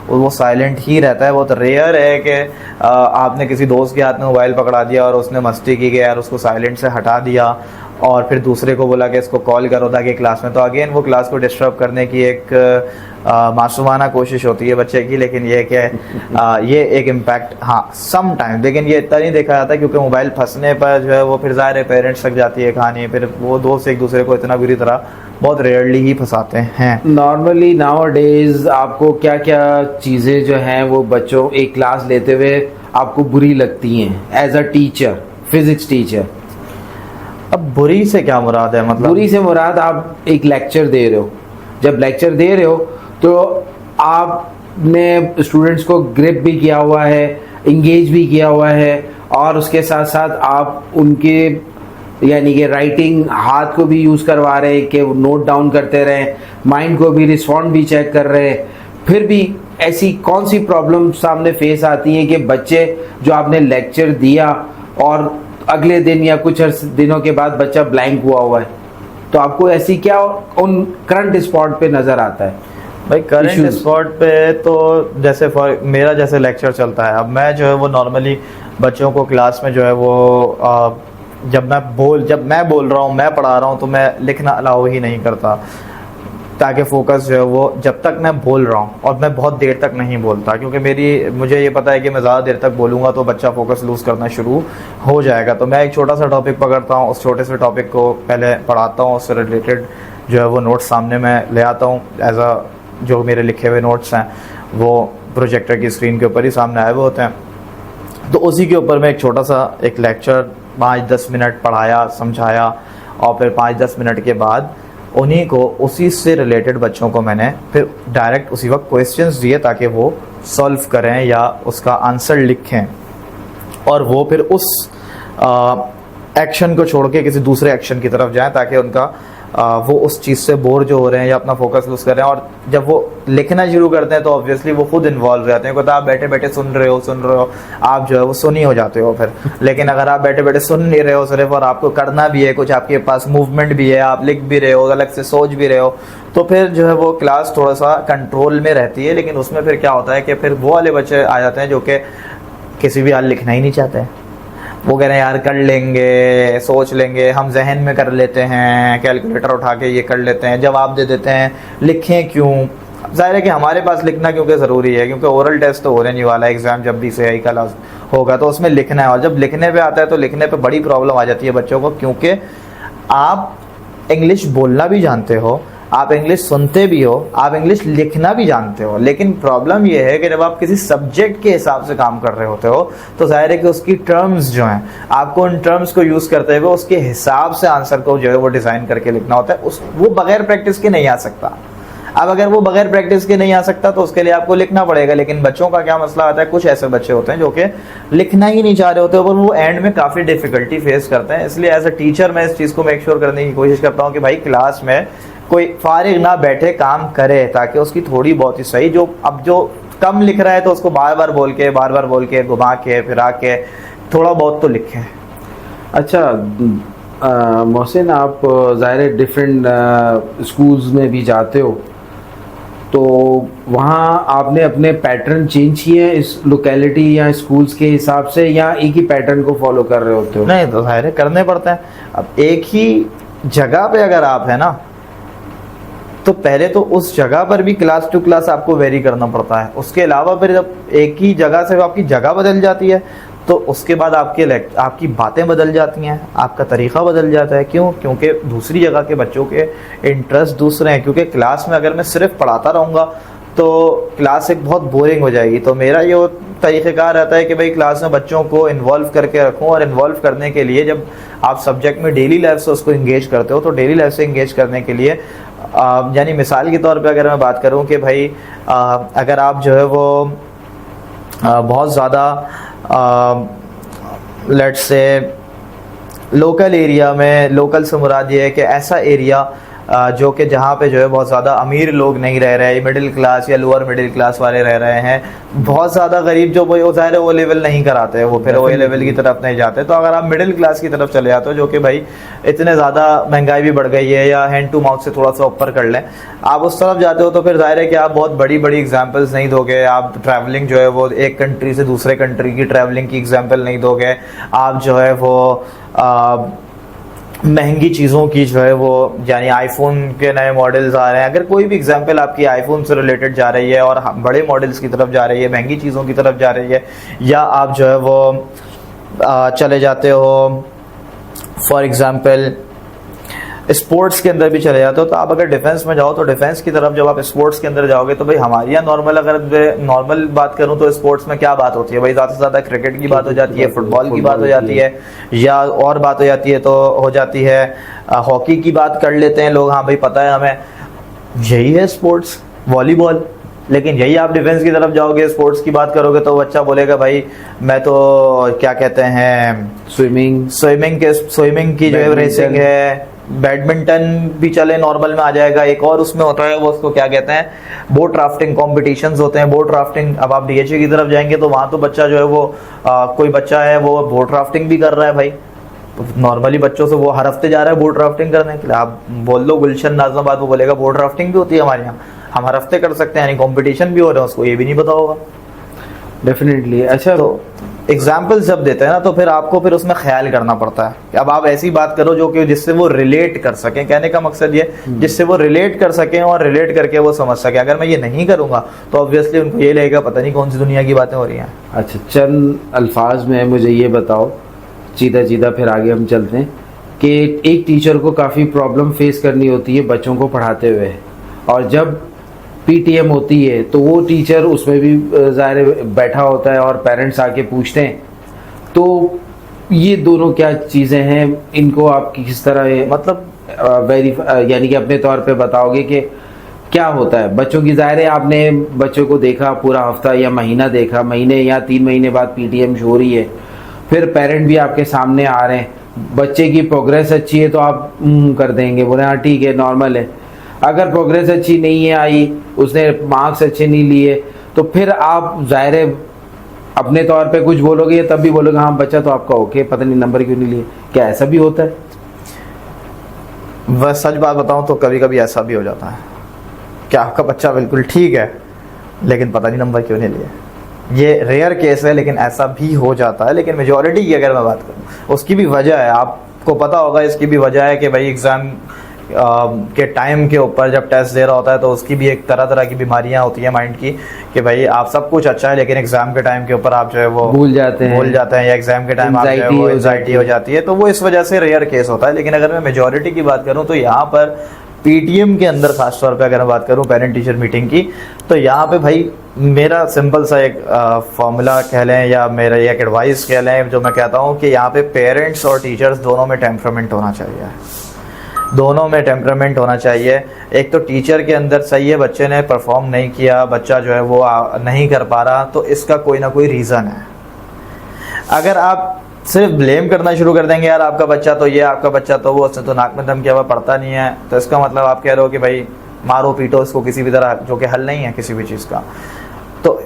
वो साइलेंट ही रहता है। बहुत रेयर है कि आपने किसी दोस्त के हाथ में मोबाइल पकड़ा दिया और उसने मस्ती की कि यार उसको साइलेंट से हटा दिया और फिर दूसरे को बोला कि इसको कॉल करो ताकि क्लास में, तो अगेन वो क्लास को डिस्टर्ब करने की एक मासूमाना कोशिश होती है बच्चे की। लेकिन ये क्या है, ये एक इम्पैक्ट हाँ सम टाइम, लेकिन ये इतना नहीं देखा जाता क्योंकि मोबाइल फंसने पर जो है वो फिर ज़ाहिर है पेरेंट्स तक जाती है कहानी, फिर वो दोस्त एक दूसरे को इतना बुरी तरह बहुत रेयरली ही फंसाते हैं। नॉर्मली नाउ डेज आपको क्या क्या चीज़ें जो हैं वो बच्चों एक क्लास लेते हुए आपको बुरी लगती हैं as a teacher, physics teacher? अब बुरी से क्या मुराद है? मतलब बुरी से मुराद आप एक लेक्चर दे रहे हो, जब लेक्चर दे रहे हो तो आपने स्टूडेंट्स को ग्रिप भी किया हुआ है, इंगेज भी किया हुआ है, और उसके साथ साथ आप उनके यानी कि राइटिंग हाथ को भी यूज़ करवा रहे हैं कि वो नोट डाउन करते रहें, माइंड को भी रिस्पॉन्ड भी चेक कर रहे हैं। फिर भी ऐसी कौन सी प्रॉब्लम सामने फेस आती है कि बच्चे जो आपने लेक्चर दिया और अगले दिन या कुछ दिनों के बाद बच्चा ब्लैंक हुआ है, तो आपको ऐसी क्या उन करंट स्पॉट पे नज़र आता है? भाई करंट स्पॉट पे तो जैसे मेरा जैसे लेक्चर चलता है, अब मैं जो है वो नॉर्मली बच्चों को क्लास में जो है वो जब मैं बोल रहा हूँ, मैं पढ़ा रहा हूँ, तो मैं लिखना अलाउ ही नहीं करता। ताकि फोकस जो है वो, जब तक मैं बोल रहा हूँ, और मैं बहुत देर तक नहीं बोलता क्योंकि मुझे ये पता है कि मैं ज़्यादा देर तक बोलूँगा तो बच्चा फोकस लूज़ करना शुरू हो जाएगा। तो मैं एक छोटा सा टॉपिक पकड़ता हूँ, उस छोटे से टॉपिक को पहले पढ़ाता हूँ, उससे रिलेटेड जो है वो नोट्स सामने मैं ले आता हूँ। एज अ जो मेरे लिखे हुए नोट्स हैं वो प्रोजेक्टर की स्क्रीन के ऊपर ही सामने आए हुए होते हैं, तो उसी के ऊपर मैं एक छोटा सा एक लेक्चर 5-10 मिनट पढ़ाया, समझाया, और फिर 5-10 मिनट के बाद उन्हीं को, उसी से रिलेटेड बच्चों को मैंने फिर डायरेक्ट उसी वक्त क्वेश्चंस दिए ताकि वो सॉल्व करें या उसका आंसर लिखें, और वो फिर उस एक्शन को छोड़ के किसी दूसरे एक्शन की तरफ जाएं ताकि उनका वो उस चीज़ से बोर जो हो रहे हैं या अपना फोकस लूज कर रहे हैं। और जब वो लिखना शुरू करते हैं तो ऑब्वियसली वो खुद इन्वॉल्व हो जाते हैं, क्योंकि आप बैठे बैठे सुन रहे हो, आप जो है वो सुनी हो जाते हो फिर। लेकिन अगर आप बैठे बैठे सुन नहीं रहे हो सिर्फ, और आपको करना भी है कुछ, आपके पास मूवमेंट भी है, आप लिख भी रहे हो, अलग से सोच भी रहे हो, तो फिर जो है वो क्लास थोड़ा सा कंट्रोल में रहती है। लेकिन उसमें फिर क्या होता है कि फिर वो वाले बच्चे आ जाते हैं जो कि किसी भी हाल लिखना ही नहीं चाहते हैं। वो कह रहे हैं यार कर लेंगे, सोच लेंगे, हम जहन में कर लेते हैं, कैलकुलेटर उठा के ये कर लेते हैं, जवाब दे देते हैं, लिखें क्यों। जाहिर है कि हमारे पास लिखना क्योंकि ज़रूरी है, क्योंकि ओरल टेस्ट तो होने नहीं वाला, एग्ज़ाम जब भी से कल होगा तो उसमें लिखना है। और जब लिखने पे आता है तो लिखने पे बड़ी प्रॉब्लम आ जाती है बच्चों को, क्योंकि आप इंग्लिश बोलना भी जानते हो, आप इंग्लिश सुनते भी हो, आप इंग्लिश लिखना भी जानते हो, लेकिन प्रॉब्लम यह है कि जब आप किसी सब्जेक्ट के हिसाब से काम कर रहे होते हो तो जाहिर है कि उसकी टर्म्स जो हैं, आपको उन टर्म्स को यूज़ करते हुए उसके हिसाब से आंसर को जो है वो डिज़ाइन करके लिखना होता है। वो बगैर प्रैक्टिस के नहीं आ सकता। अब अगर वो बगैर प्रैक्टिस के नहीं आ सकता तो उसके लिए आपको लिखना पड़ेगा। लेकिन बच्चों का क्या मसला आता है, कुछ ऐसे बच्चे होते हैं जो कि लिखना ही नहीं चाह रहे होते, और वो एंड में काफ़ी डिफिकल्टी फेस करते हैं। इसलिए एज अ टीचर मैं इस चीज़ को मेक श्योर करने की कोशिश करता हूँ कि भाई क्लास में कोई फारिग ना बैठे, काम करे, ताकि उसकी थोड़ी बहुत ही सही, जो कम लिख रहा है तो उसको बार बार बोल के घुमा के फिरा के थोड़ा बहुत तो लिखे। अच्छा मोहसिन, आप ज़ाहिर डिफरेंट स्कूल्स में भी जाते हो, तो वहाँ आपने अपने पैटर्न चेंज किए हैं इस लोकेलिटी या स्कूल्स के हिसाब से, या एक ही पैटर्न को फॉलो कर रहे होते हो? नहीं, तो जाहिर है करने पड़ते हैं। अब एक ही जगह पे अगर आप है ना, तो पहले तो उस जगह पर भी क्लास टू क्लास आपको वेरी करना पड़ता है। उसके अलावा फिर जब एक ही जगह से आपकी जगह बदल जाती है तो उसके बाद आपकी बातें बदल जाती हैं, आपका तरीक़ा बदल जाता है। क्यों? क्योंकि दूसरी जगह के बच्चों के इंटरेस्ट दूसरे हैं। क्योंकि क्लास में अगर मैं सिर्फ पढ़ाता रहूँगा तो क्लास एक बहुत बोरिंग हो जाएगी। तो मेरा ये तरीक़ेकार रहता है कि भाई क्लास में बच्चों को इन्वॉल्व करके रखूँ, और इन्वॉल्व करने के लिए जब आप सब्जेक्ट में डेली लाइफ से उसको इंगेज करते हो, तो डेली लाइफ से इंगेज करने के लिए यानी मिसाल के तौर पे अगर मैं बात करूं कि भाई अगर आप जो है वो बहुत ज़्यादा लेट्स से लोकल एरिया में, लोकल से मुराद ये है कि ऐसा एरिया जो कि जहाँ पे जो है बहुत ज़्यादा अमीर लोग नहीं रह रहे, मिडिल क्लास या लोअर मिडिल क्लास वाले रह रहे हैं, बहुत ज़्यादा गरीब जो वो ज़ाहिर है वो लेवल नहीं कराते, वो फिर वो लेवल की तरफ नहीं जाते। तो अगर आप मिडिल क्लास की तरफ चले जाते हो, जो कि भाई इतने ज़्यादा महंगाई भी बढ़ गई है, या हैंड टू माउथ से थोड़ा सा ऊपर कर लें, आप उस तरफ जाते हो, तो फिर जाहिर है कि आप बहुत बड़ी बड़ी एग्जाम्पल्स नहीं दोगे। आप ट्रैवलिंग जो है वो एक कंट्री से दूसरे कंट्री की ट्रैवलिंग की एग्जाम्पल नहीं दोगे। आप जो है वो महंगी चीज़ों की जो है वो, यानी आईफोन के नए मॉडल्स आ रहे हैं, अगर कोई भी एग्जांपल आपकी आईफोन से रिलेटेड जा रही है और बड़े मॉडल्स की तरफ जा रही है, महंगी चीज़ों की तरफ जा रही है, या आप जो है वो चले जाते हो फॉर एग्जांपल स्पोर्ट्स के अंदर भी चले जाते हो, तो आप अगर डिफेंस में जाओ तो डिफेंस की तरफ जब आप स्पोर्ट्स के अंदर जाओगे तो भाई हमारे यहाँ नॉर्मल, अगर नॉर्मल बात करूँ तो स्पोर्ट्स में क्या बात होती है भाई, ज़्यादा से ज़्यादा क्रिकेट की बात हो जाती है, फुटबॉल की बात हो जाती है, या और बात हो जाती है तो हो जाती है हॉकी की बात कर लेते हैं लोग। हाँ भाई पता है हमें, यही है स्पोर्ट्स, वॉलीबॉल। लेकिन यही आप डिफेंस की तरफ जाओगे, स्पोर्ट्स की बात करोगे तो बच्चा बोलेगा भाई मैं तो क्या कहते हैं स्विमिंग की जो है रेसिंग है, बैडमिंटन भी चले नॉर्मल में आ जाएगा। एक और उसमें होता है वो, उसको क्या कहते हैं, बोट राफ्टिंग कॉम्पिटिशन्स होते हैं, बोट राफ्टिंग। अब आप डीएचए की तरफ जाएंगे तो वहाँ तो बच्चा जो है वो कोई बच्चा है वो बोट राफ्टिंग भी कर रहा है भाई। नॉर्मली बच्चों से वो हर हफ्ते जा रहा है बोट राफ्टिंग करने के लिए। आप बोल लो गुलशन नाजमाबाद, वो बोलेगा बोट राफ्टिंग भी होती है हमारे यहाँ, हम हर हफ्ते कर सकते हैं, यानी कॉम्पिटिशन भी हो रहा है, उसको ये भी नहीं पता होगा। डेफिनेटली। अच्छा, तो एग्जाम्पल जब देते हैं ना तो फिर आपको फिर उसमें ख्याल करना पड़ता है कि अब आप ऐसी बात करो जो कि जिससे वो रिलेट कर सकें। कहने का मकसद ये जिससे वो रिलेट कर सकें और रिलेट करके वो समझ सके। अगर मैं ये नहीं करूंगा तो ऑब्वियसली उनको ये लगेगा पता नहीं कौन सी दुनिया की बातें हो रही हैं। अच्छा, चंद अल्फाज में मुझे ये बताओ, सीधा सीधा फिर आगे हम चलते हैं, कि एक टीचर को काफ़ी प्रॉब्लम फेस करनी होती है बच्चों को पढ़ाते हुए, और जब पीटीएम होती है तो वो टीचर उसमें भी ज़ाहिर बैठा होता है और पेरेंट्स आके पूछते हैं, तो ये दोनों क्या चीज़ें हैं, इनको आप किस तरह मतलब यानी कि अपने तौर पे बताओगे कि क्या होता है बच्चों की? ज़ाहिर है आपने बच्चों को देखा पूरा हफ्ता या महीना देखा, महीने या 3 महीने बाद पीटीएम हो रही है, फिर पेरेंट भी आपके सामने आ रहे हैं, बच्चे की प्रोग्रेस अच्छी है तो आप कर देंगे, बोले हाँ ठीक है नॉर्मल है। अगर प्रोग्रेस अच्छी नहीं है आई, उसने मार्क्स अच्छे नहीं लिए, तो फिर आप ज़ाहिर है अपने तौर पे कुछ बोलोगे, तब भी बोलोगे हाँ बच्चा तो आपका ओके, पता नहीं नंबर क्यों नहीं लिए। क्या ऐसा भी होता है? बस सच बात बताऊं तो कभी कभी ऐसा भी हो जाता है कि आपका बच्चा बिल्कुल ठीक है लेकिन पता नहीं नंबर क्यों नहीं लिए। ये रेयर केस है लेकिन ऐसा भी हो जाता है। लेकिन मेजॉरिटी की अगर मैं बात करूं उसकी भी वजह है, आपको पता होगा इसकी भी वजह है कि भाई एग्ज़ाम के टाइम के ऊपर जब टेस्ट दे रहा होता है तो उसकी भी एक तरह तरह की बीमारियां होती हैं माइंड की, कि भाई आप सब कुछ अच्छा है लेकिन एग्जाम के टाइम के ऊपर आप जो है वो भूल जाते हैं या एग्जाम के टाइम आप जो है वो एंजाइटी हो जाती है। तो वो इस वजह से रेयर केस होता है। लेकिन अगर मैं मेजॉरिटी की बात करूं तो यहाँ पर पीटीएम के अंदर खास तौर पे अगर मैं बात करूं पेरेंट टीचर मीटिंग की, तो यहाँ पे भाई मेरा सिंपल सा एक फॉर्मूला कह लें या मेरा एक एडवाइस कह लें जो मैं कहता हूँ कि यहाँ पे पेरेंट्स और टीचर्स दोनों में टेम्परामेंट होना चाहिए। दोनों में टेम्परामेंट होना चाहिए। एक तो टीचर के अंदर सही है, बच्चे ने परफॉर्म नहीं किया, बच्चा जो है वो नहीं कर पा रहा, तो इसका कोई ना कोई रीज़न है। अगर आप सिर्फ ब्लेम करना शुरू कर देंगे यार आपका बच्चा तो ये, आपका बच्चा तो वो, उसने तो नाक में दम किया हुआ पढ़ता नहीं है, तो इसका मतलब आप कह रहे हो कि भाई मारो पीटो इसको किसी भी तरह, जो कि हल नहीं है किसी भी चीज़ का। तो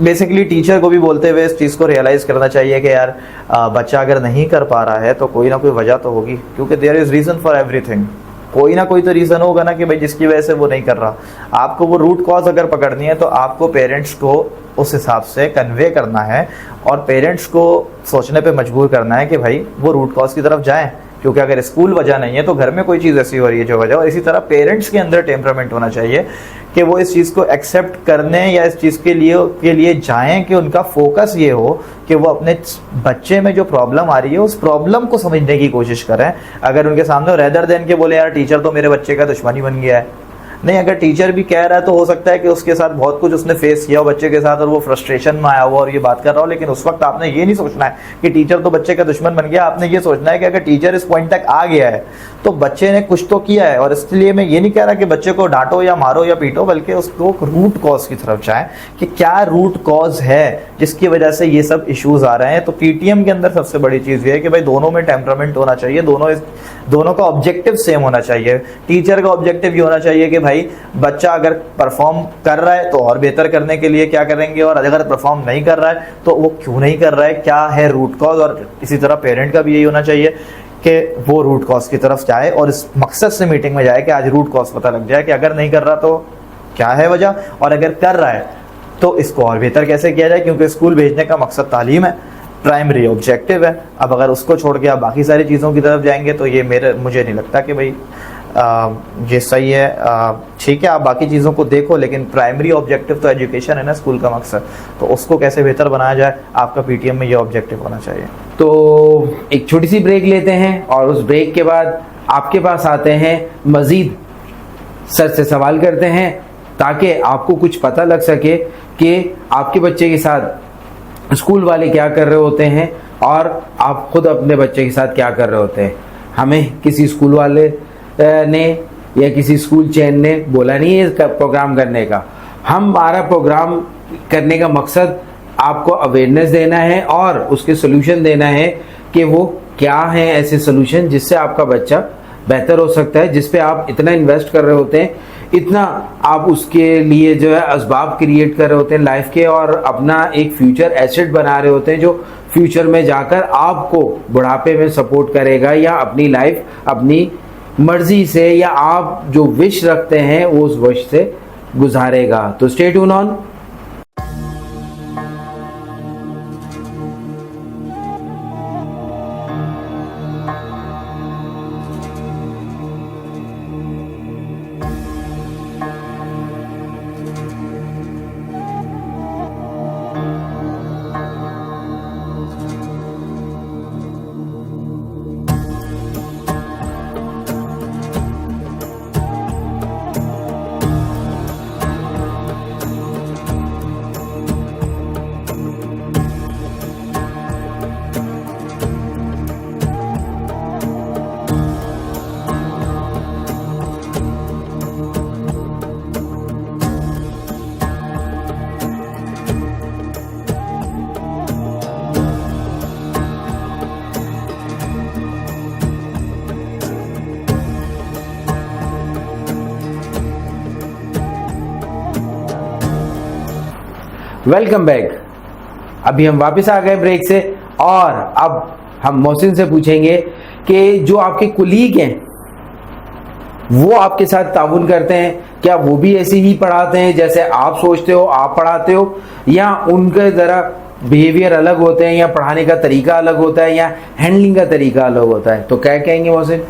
बेसिकली टीचर को भी बोलते हुए इस चीज़ को रियलाइज़ करना चाहिए कि यार बच्चा अगर नहीं कर पा रहा है तो कोई ना कोई वजह तो होगी, क्योंकि there is reason for everything. कोई ना कोई तो रीज़न होगा ना कि भाई जिसकी वजह से वो नहीं कर रहा। आपको वो रूट कॉज अगर पकड़नी है तो आपको पेरेंट्स को उस हिसाब से कन्वे करना है और पेरेंट्स को सोचने पे मजबूर करना है कि भाई वो रूट कॉज की तरफ जाएं, क्योंकि अगर स्कूल वजह नहीं है तो घर में कोई चीज़ ऐसी हो रही है जो वजह। और इसी तरह पेरेंट्स के अंदर टेम्परामेंट होना चाहिए कि वो इस चीज़ को एक्सेप्ट करने या इस चीज़ के लिए जाएं कि उनका फोकस ये हो कि वो अपने बच्चे में जो प्रॉब्लम आ रही है उस प्रॉब्लम को समझने की कोशिश करें। अगर उनके सामने रेदर देन के बोले यार टीचर तो मेरे बच्चे का दुश्मनी बन गया है, नहीं, अगर टीचर भी कह रहा है तो हो सकता है कि उसके साथ बहुत कुछ उसने फेस किया हो बच्चे के साथ और वो फ्रस्ट्रेशन में आया हुआ और ये बात कर रहा हो। लेकिन उस वक्त आपने ये नहीं सोचना है कि टीचर तो बच्चे का दुश्मन बन गया। आपने ये सोचना है कि अगर टीचर इस पॉइंट तक आ गया है तो बच्चे ने कुछ तो किया है। और इसलिए मैं ये नहीं कह रहा कि बच्चे को डांटो या मारो या पीटो, बल्कि उसको रूट कॉज की तरफ जाए कि क्या रूट कॉज है जिसकी वजह से ये सब इश्यूज आ रहे हैं। तो पीटीएम के अंदर सबसे बड़ी चीज़ ये है कि भाई दोनों में टेम्परामेंट होना चाहिए, दोनों का ऑब्जेक्टिव सेम होना चाहिए। टीचर का ऑब्जेक्टिव ये होना चाहिए कि भाई बच्चा अगर परफॉर्म कर रहा है तो और बेहतर करने के लिए क्या करेंगे, और अगर परफॉर्म नहीं कर रहा है तो वो क्यों नहीं कर रहा है, क्या है रूट कॉज। और इसी तरह पेरेंट का भी यही होना चाहिए कि वो रूट कॉज की तरफ जाए और इस मकसद से मीटिंग में जाए कि आज रूट कॉज पता लग जाए कि अगर नहीं कर रहा तो क्या है वजह, और अगर कर रहा है तो इसको और बेहतर कैसे किया जाए। क्योंकि स्कूल भेजने का मकसद तालीम है, प्राइमरी ऑब्जेक्टिव है। अब अगर उसको छोड़ के आप बाकी सारी चीज़ों की तरफ जाएंगे तो ये मुझे नहीं लगता कि भाई ये सही है। ठीक है, आप बाकी चीज़ों को देखो, लेकिन प्राइमरी ऑब्जेक्टिव तो एजुकेशन है ना, स्कूल का मकसद, तो उसको कैसे बेहतर बनाया जाए, आपका पीटीएम में ये ऑब्जेक्टिव होना चाहिए। तो एक छोटी सी ब्रेक लेते हैं और उस ब्रेक के बाद आपके पास आते हैं, मज़ीद सर से सवाल करते हैं ताकि आपको कुछ पता लग सके कि आपके बच्चे के साथ स्कूल वाले क्या कर रहे होते हैं और आप खुद अपने बच्चे के साथ क्या कर रहे होते हैं। हमें किसी स्कूल वाले ने या किसी स्कूल चेन ने बोला नहीं है इसका प्रोग्राम करने का। हमारा प्रोग्राम करने का मकसद आपको अवेयरनेस देना है और उसके सोल्यूशन देना है कि वो क्या हैं ऐसे सोल्यूशन जिससे आपका बच्चा बेहतर हो सकता है, जिस पे आप इतना इन्वेस्ट कर रहे होते हैं, इतना आप उसके लिए जो है असबाब क्रिएट कर रहे होते हैं लाइफ के, और अपना एक फ्यूचर एसेट बना रहे होते हैं जो फ्यूचर में जाकर आपको बुढ़ापे में सपोर्ट करेगा या अपनी लाइफ अपनी मर्जी से या आप जो विश रखते हैं वो उस विश से गुजारेगा। तो stay tune on. Welcome back. अभी हम वापस आ गए ब्रेक से और अब हम मोहसिन से पूछेंगे कि जो आपके कुलीग हैं वो आपके साथ ताउन करते हैं, क्या वो भी ऐसे ही पढ़ाते हैं जैसे आप सोचते हो आप पढ़ाते हो, या उनके ज़रा बिहेवियर अलग होते हैं, या पढ़ाने का तरीका अलग होता है, या हैंडलिंग का तरीका अलग होता है? तो क्या कहेंगे मोहसिन?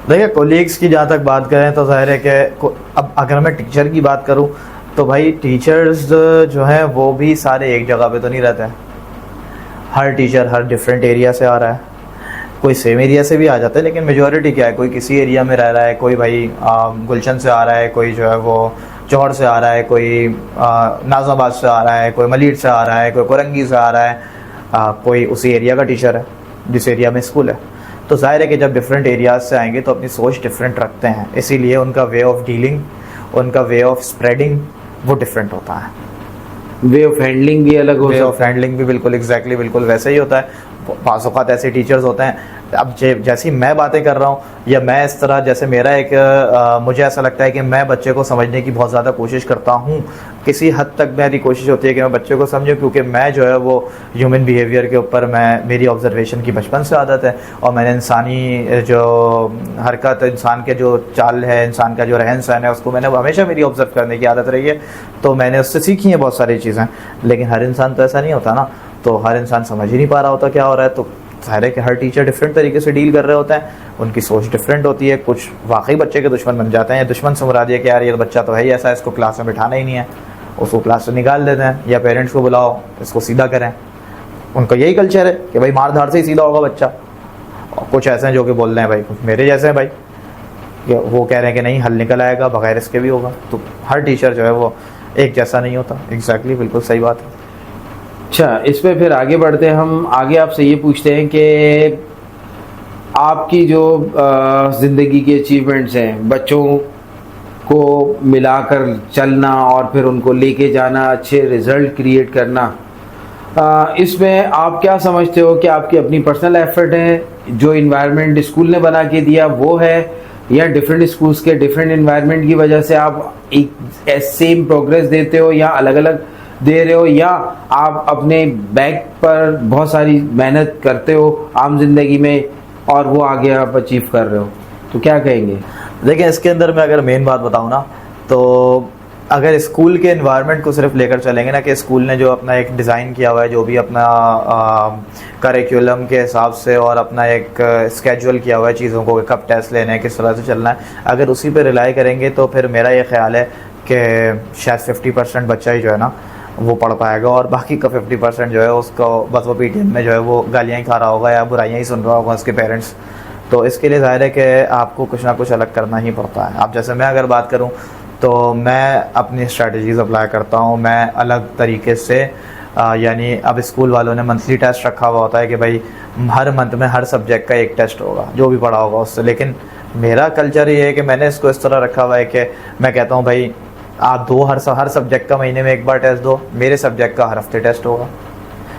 देखिए, कोलीग्स की जहाँ तक बात करें तो जाहिर है कि अब अगर मैं टीचर की बात करूँ तो भाई टीचर्स जो हैं वो भी सारे एक जगह पे तो नहीं रहते हैं। हर टीचर हर डिफरेंट एरिया से आ रहा है, कोई सेम एरिया से भी आ जाता है, लेकिन मेजॉरिटी क्या है, कोई किसी एरिया में रह रहा है, कोई भाई गुलशन से आ रहा है, कोई जो है वो जौहर से आ रहा है, कोई नाज़ाबाद से आ रहा है, कोई मलीर से आ रहा है, कोई कोरंगी से आ रहा है, कोई उसी एरिया का टीचर है जिस एरिया में स्कूल है। तो जाहिर है कि जब डिफरेंट एरियाज से आएंगे तो अपनी सोच डिफरेंट रखते हैं, इसीलिए उनका वे ऑफ डीलिंग, उनका वे ऑफ स्प्रेडिंग वो डिफरेंट होता है। वे ऑफ हैंडलिंग भी अलग होता है। वे ऑफ हैंडलिंग भी बिल्कुल एग्जैक्टली बिल्कुल वैसे ही होता है। पास औकात ऐसे टीचर्स होते हैं, अब जैसी मैं बातें कर रहा हूँ या मैं इस तरह, जैसे मेरा एक मुझे ऐसा लगता है कि मैं बच्चे को समझने की बहुत ज़्यादा कोशिश करता हूँ, किसी हद तक मेरी कोशिश होती है कि मैं बच्चे को समझूं, क्योंकि मैं जो है वो ह्यूमन बिहेवियर के ऊपर मेरी ऑब्जर्वेशन की बचपन से आदत है, और मैंने इंसानी जो हरकत, इंसान के जो चाल है, इंसान का जो रहन सहन है, उसको मैंने हमेशा मेरी ऑब्जर्व करने की आदत रही है, तो मैंने उससे सीखी है बहुत सारी चीज़ें। लेकिन हर इंसान तो ऐसा नहीं होता ना, तो हर इंसान समझ ही नहीं पा रहा होता क्या हो रहा है। तो जाहिर है कि हर टीचर डिफरेंट तरीके से डील कर रहे होते हैं, उनकी सोच डिफरेंट होती है। कुछ वाकई बच्चे के दुश्मन बन जाते हैं, या दुश्मन से मुराद है कि यार ये बच्चा तो है ही ऐसा, इसको क्लास में बिठाना ही नहीं है, उसको क्लास से निकाल देते हैं, या पेरेंट्स को बुलाओ इसको सीधा करें। उनका यही कल्चर है कि भाई मार धाड़ से ही सीधा होगा बच्चा। और कुछ ऐसे हैं जो कि बोल रहे हैं भाई, कुछ मेरे जैसे हैं भाई, वो कह रहे हैं कि नहीं हल निकल आएगा, बगैर इसके भी होगा। तो हर टीचर जो है वो एक जैसा नहीं होता। एग्जैक्टली बिल्कुल सही बात है। अच्छा, इस पे फिर आगे बढ़ते हैं। हम आगे आपसे ये पूछते हैं कि आपकी जो ज़िंदगी की अचीवमेंट्स हैं, बच्चों को मिलाकर चलना और फिर उनको लेके जाना, अच्छे रिज़ल्ट क्रिएट करना, इसमें आप क्या समझते हो कि आपकी अपनी पर्सनल एफर्ट है, जो इन्वायरमेंट स्कूल ने बना के दिया वो है, या डिफरेंट स्कूल्स के डिफरेंट इन्वायरमेंट की वजह से आप एक सेम प्रोग्रेस देते हो, या अलग अलग दे रहे हो, या आप अपने बैक पर बहुत सारी मेहनत करते हो आम जिंदगी में और वो आगे आप अचीव कर रहे हो? तो क्या कहेंगे? देखिए, इसके अंदर मैं अगर मेन बात बताऊँ ना, तो अगर स्कूल के एनवायरनमेंट को सिर्फ लेकर चलेंगे ना, कि स्कूल ने जो अपना एक डिज़ाइन किया हुआ है, जो भी अपना करिकुलम के हिसाब से और अपना एक स्केड्यूल किया हुआ है चीज़ों को, कब टेस्ट लेने हैं, किस तरह से चलना है, अगर उसी पे रिलाई करेंगे तो फिर मेरा ये ख्याल है कि शायद 50% बच्चा ही जो है ना वो पढ़ पाएगा, और बाकी का 50% जो है उसको बस वो पीटीएम में जो है वो गालियाँ ही खा रहा होगा या बुराइयाँ ही सुन रहा होगा उसके पेरेंट्स। तो इसके लिए ज़ाहिर है कि आपको कुछ ना कुछ अलग करना ही पड़ता है। अब जैसे मैं अगर बात करूँ तो मैं अपनी स्ट्रैटेजीज़ अप्लाई करता हूँ, मैं अलग तरीके से यानी अब स्कूल वालों ने मंथली टेस्ट रखा हुआ होता है कि भाई हर मंथ में हर सब्जेक्ट का एक टेस्ट होगा, जो भी पढ़ा होगा उससे। लेकिन मेरा कल्चर ये है कि मैंने इसको इस तरह रखा हुआ है कि मैं कहता हूँ भाई आप हर सब्जेक्ट का महीने में एक बार टेस्ट दो, मेरे सब्जेक्ट का हर हफ्ते टेस्ट होगा।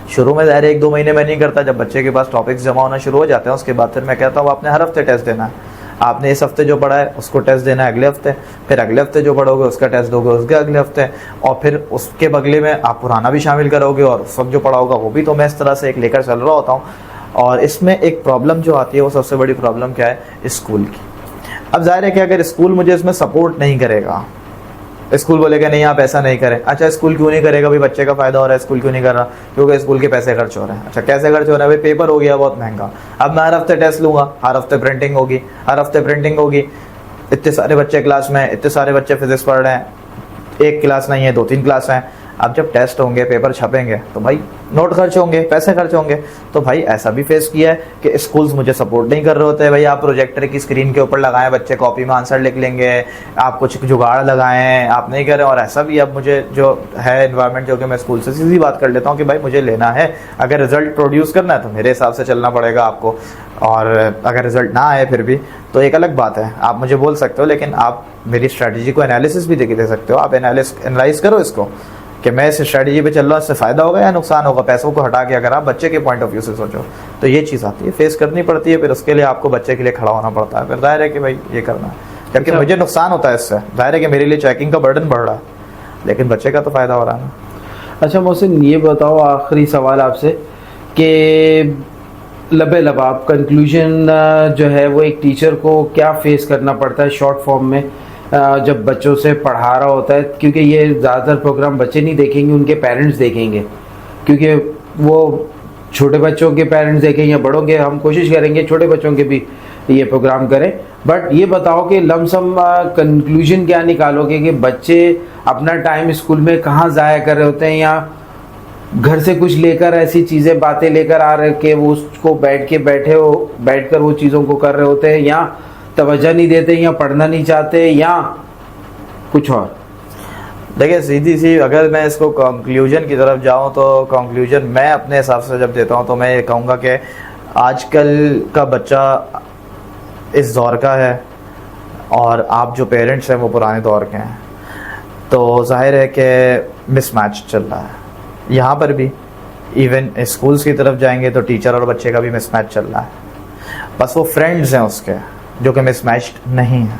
शुरू में ज़ाहिर 1-2 महीने में नहीं करता, जब बच्चे के पास टॉपिक्स जमा होना शुरू हो जाते हैं उसके बाद फिर मैं कहता हूँ आपने हर हफ्ते टेस्ट देना है। आपने इस हफ्ते जो पढ़ा है उसको टेस्ट देना है अगले हफ्ते, फिर अगले हफ्ते जो पढ़ोगे उसका टेस्ट दोगे उसके अगले हफ्ते, और फिर उसके बगले में आप पुराना भी शामिल करोगे और उस वक्त जो पढ़ा होगा वो भी। तो मैं इस तरह से एक लेकर चल रहा होता हूँ। और इसमें एक प्रॉब्लम जो आती है वो सबसे बड़ी प्रॉब्लम क्या है, स्कूल की। अब जाहिर है कि अगर स्कूल मुझे इसमें सपोर्ट नहीं करेगा, स्कूल बोलेगा नहीं आप ऐसा नहीं करें। अच्छा, स्कूल क्यों नहीं करेगा भाई, बच्चे का फायदा हो रहा है, स्कूल क्यों नहीं कर रहा? क्योंकि स्कूल के पैसे खर्च हो रहे हैं। अच्छा, कैसे खर्च हो रहा है भाई? पेपर हो गया बहुत महंगा, अब मैं हर हफ्ते टेस्ट लूंगा, हर हफ्ते प्रिंटिंग होगी, हर हफ्ते प्रिंटिंग होगी, इतने सारे बच्चे क्लास में, इतने सारे बच्चे फिजिक्स पढ़ रहे हैं, एक क्लास नहीं है 2-3 क्लास हैं। अब जब टेस्ट होंगे, पेपर छपेंगे, तो भाई नोट खर्च होंगे, पैसे खर्च होंगे। तो भाई ऐसा भी फेस किया है कि स्कूल्स मुझे सपोर्ट नहीं कर रहे होते। भाई आप प्रोजेक्टर की स्क्रीन के ऊपर लगाएं, बच्चे कॉपी में आंसर लिख लेंगे, आप कुछ जुगाड़ लगाएं, आप नहीं करें। और ऐसा भी अब मुझे जो है एनवायरनमेंट, जो कि मैं स्कूल से सीधी बात कर लेता हूँ कि भाई मुझे लेना है, अगर रिजल्ट प्रोड्यूस करना है तो मेरे हिसाब से चलना पड़ेगा आपको, और अगर रिजल्ट ना आए फिर भी तो एक अलग बात है, आप मुझे बोल सकते हो, लेकिन आप मेरी स्ट्रैटेजी को एनालिसिस भी दे सकते हो। आप एनालाइज करो इसको कि मैं इस स्ट्रैटेजी पे चल रहा हूँ, इससे फ़ायदा होगा या नुकसान होगा, पैसों को हटा के अगर आप बच्चे के पॉइंट ऑफ व्यू से सोचो तो ये चीज़ आती है, फेस करनी पड़ती है। फिर उसके लिए आपको बच्चे के लिए खड़ा होना पड़ता है। फिर जाहिर है कि भाई ये करना है, क्योंकि मुझे नुकसान होता है इससे। जाहिर है कि मेरे लिए चेकिंग का बर्डन बढ़ रहा है, लेकिन बच्चे का तो फ़ायदा हो रहा है ना। अच्छा मोहसिन, ये बताओ आखिरी सवाल आपसे कि लबे लबाब कंक्लूजन जो है वो एक टीचर को क्या फेस करना पड़ता है शॉर्ट फॉर्म में जब बच्चों से पढ़ा रहा होता है, क्योंकि ये ज़्यादातर प्रोग्राम बच्चे नहीं देखेंगे, उनके पेरेंट्स देखेंगे, क्योंकि वो छोटे बच्चों के पेरेंट्स देखें या बड़ों के, हम कोशिश करेंगे छोटे बच्चों के भी ये प्रोग्राम करें। बट ये बताओ कि लमसम कंक्लूजन क्या निकालोगे कि बच्चे अपना टाइम स्कूल में कहाँ ज़ाया कर रहे होते हैं, या घर से कुछ लेकर ऐसी चीज़ें बातें लेकर आ रहे कि वो उसको बैठ कर वो चीज़ों को कर रहे होते हैं, या तवज्जो नहीं देते, या पढ़ना नहीं चाहते, या कुछ और? देखिए सीधी सी अगर मैं इसको कंक्लूजन की तरफ जाऊं तो कंक्लूजन मैं अपने हिसाब से जब देता हूं तो मैं ये कहूँगा कि आजकल का बच्चा इस दौर का है और आप जो पेरेंट्स हैं वो पुराने दौर के हैं, तो जाहिर है कि मिसमैच चल रहा है। यहाँ पर भी इवन स्कूल्स की तरफ जाएंगे तो टीचर और बच्चे का भी मिसमैच चल रहा है, बस वो फ्रेंड्स हैं उसके जो कि मिसमैच नहीं है।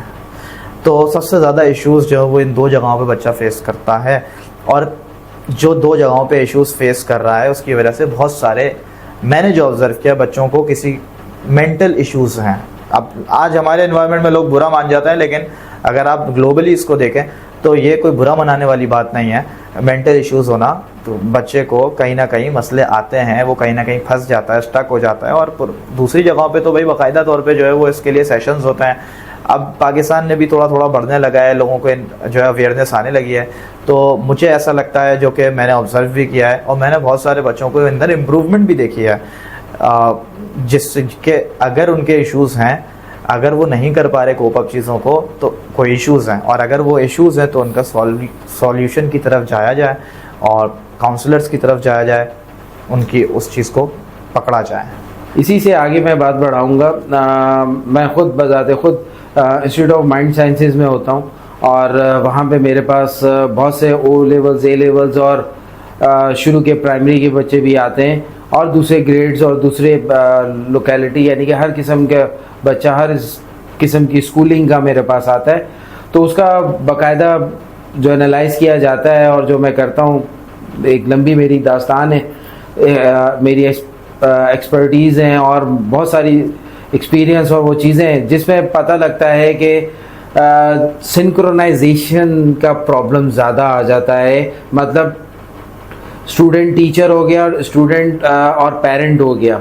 तो सबसे ज़्यादा इश्यूज़ जो है वो इन दो जगहों पे बच्चा फेस करता है, और जो दो जगहों पे इश्यूज़ फेस कर रहा है उसकी वजह से बहुत सारे मैंने जो ऑब्ज़र्व किया बच्चों को किसी मेंटल इश्यूज़ हैं। अब आज हमारे एनवायरनमेंट में लोग बुरा मान जाते हैं, लेकिन अगर आप ग्लोबली इसको देखें तो ये कोई बुरा मनाने वाली बात नहीं है। मेंटल इश्यूज़ होना तो बच्चे को कहीं ना कहीं मसले आते हैं, वो कहीं ना कहीं फंस जाता है, स्टक हो जाता है, और दूसरी जगहों पे तो भाई बाकायदा तौर पे जो है वो इसके लिए सेशंस होते हैं। अब पाकिस्तान ने भी थोड़ा थोड़ा बढ़ने लगा है, लोगों को जो है अवेयरनेस आने लगी है, तो मुझे ऐसा लगता है जो कि मैंने ऑब्जर्व भी किया है और मैंने बहुत सारे बच्चों को अंदर इम्प्रूवमेंट भी देखी है, जिसके अगर उनके इश्यूज़ हैं, अगर वो नहीं कर पा रहे कोप अप चीज़ों को तो कोई इश्यूज़ हैं, और अगर वो इश्यूज़ हैं तो उनका सॉल्यूशन की तरफ जाया जाए और काउंसलर्स की तरफ जाया जाए, उनकी उस चीज़ को पकड़ा जाए। इसी से आगे मैं बात बढ़ाऊँगा। मैं ख़ुद बजाते खुद इंस्टीट्यूट ऑफ माइंड साइंसेज में होता हूँ, और वहाँ पे मेरे पास बहुत से ओ लेवल्स, ए लेवल्स और शुरू के प्राइमरी के बच्चे भी आते हैं, और दूसरे ग्रेड्स और दूसरे लोकेलिटी, यानी कि हर किस्म का बच्चा, हर किस्म की स्कूलिंग का मेरे पास आता है। तो उसका बाकायदा जो एनालाइज किया जाता है, और जो मैं करता हूँ, एक लंबी मेरी दास्तान है, मेरी एक्सपर्टीज़ हैं और बहुत सारी एक्सपीरियंस और वो चीज़ें हैं जिसमें पता लगता है कि सिंक्रोनाइजेशन का प्रॉब्लम ज़्यादा आ जाता है। मतलब स्टूडेंट टीचर हो गया, और स्टूडेंट और पेरेंट हो गया,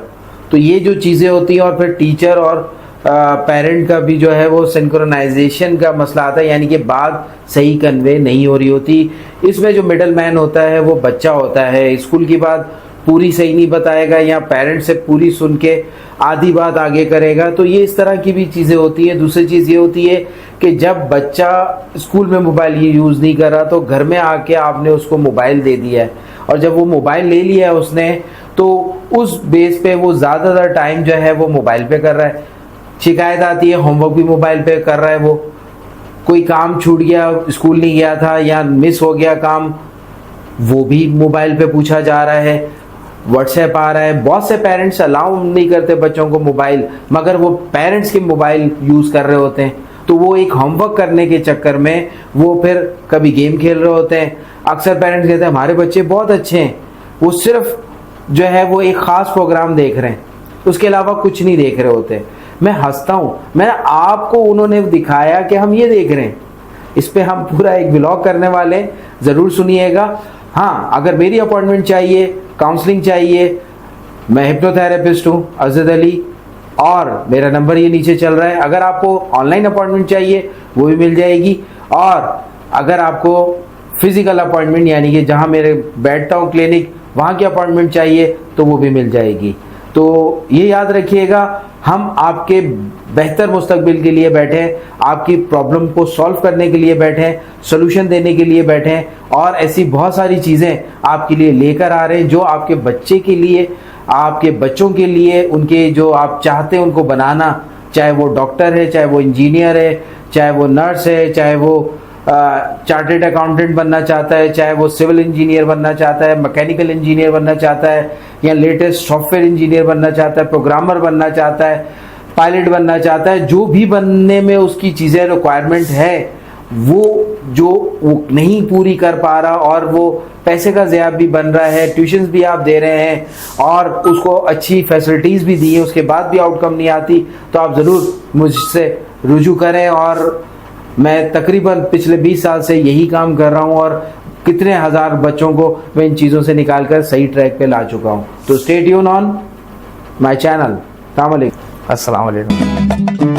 तो ये जो चीज़ें होती हैं, और फिर टीचर और पेरेंट का भी जो है वो सिंक्रोनाइजेशन का मसला आता है, यानी कि बात सही कन्वे नहीं हो रही होती। इसमें जो मिडल मैन होता है वो बच्चा होता है, स्कूल की बात पूरी सही नहीं बताएगा, या पेरेंट से पूरी सुन के आधी बात आगे करेगा, तो ये इस तरह की भी चीज़ें होती हैं। दूसरी चीज़ ये होती है कि जब बच्चा स्कूल में मोबाइल ये यूज़ नहीं कर रहा, तो घर में आके आपने उसको मोबाइल दे दिया है, और जब वो मोबाइल ले लिया है उसने, तो उस बेस पे वो ज़्यादातर टाइम जो है वो मोबाइल पे कर रहा है। शिकायत आती है होमवर्क भी मोबाइल पे कर रहा है, वो कोई काम छूट गया, स्कूल नहीं गया था या मिस हो गया काम, वो भी मोबाइल पे पूछा जा रहा है, व्हाट्सएप आ रहा है। बहुत से पेरेंट्स अलाउ नहीं करते बच्चों को मोबाइल, मगर वो पेरेंट्स के मोबाइल यूज़ कर रहे होते हैं, तो वो एक होमवर्क करने के चक्कर में वो फिर कभी गेम खेल रहे होते हैं। अक्सर पेरेंट्स कहते हैं हमारे बच्चे बहुत अच्छे हैं, वो सिर्फ जो है वो एक ख़ास प्रोग्राम देख रहे हैं, उसके अलावा कुछ नहीं देख रहे होते। मैं हंसता हूँ, मैं आपको उन्होंने दिखाया कि हम ये देख रहे हैं, इस पर हम पूरा एक व्लॉग करने वाले, ज़रूर सुनिएगा। हाँ, अगर मेरी अपॉइंटमेंट चाहिए, काउंसलिंग चाहिए, मैं हिप्नोथेरेपिस्ट हूँ अज़द अली, और मेरा नंबर ये नीचे चल रहा है। अगर आपको ऑनलाइन अपॉइंटमेंट चाहिए वो भी मिल जाएगी, और अगर आपको फिजिकल अपॉइंटमेंट यानी कि जहाँ मेरे बैठता हूँ क्लिनिक, वहाँ की अपॉइंटमेंट चाहिए तो वो भी मिल जाएगी। तो ये याद रखिएगा, हम आपके बेहतर मुस्तकबिल के लिए बैठे हैं, आपकी प्रॉब्लम को सॉल्व करने के लिए बैठे हैं, सोल्यूशन देने के लिए बैठे हैं, और ऐसी बहुत सारी चीज़ें आपके लिए लेकर आ रहे हैं जो आपके बच्चे के लिए, आपके बच्चों के लिए, उनके जो आप चाहते हैं उनको बनाना, चाहे वो डॉक्टर है, चाहे वो इंजीनियर है, चाहे वो नर्स है, चाहे वो चार्टेड अकाउंटेंट बनना चाहता है, चाहे वो सिविल इंजीनियर बनना चाहता है, मैकेनिकल इंजीनियर बनना चाहता है, या लेटेस्ट सॉफ्टवेयर इंजीनियर बनना चाहता है, प्रोग्रामर बनना चाहता है, पायलट बनना चाहता है, जो भी बनने में उसकी चीज़ें रिक्वायरमेंट है, वो नहीं पूरी कर पा रहा और वो पैसे का ज़िया भी बन रहा है, ट्यूशन्स भी आप दे रहे हैं और उसको अच्छी फैसिलिटीज़ भी दी है, उसके बाद भी आउटकम नहीं आती, तो आप ज़रूर मुझसे रुजू करें। और मैं तकरीबन पिछले 20 साल से यही काम कर रहा हूँ और कितने हज़ार बच्चों को मैं इन चीज़ों से निकाल कर सही ट्रैक पे ला चुका हूँ। तो stay tune on my channel. अस्सलाम वालेकुम। अस्सलाम वालेकुम।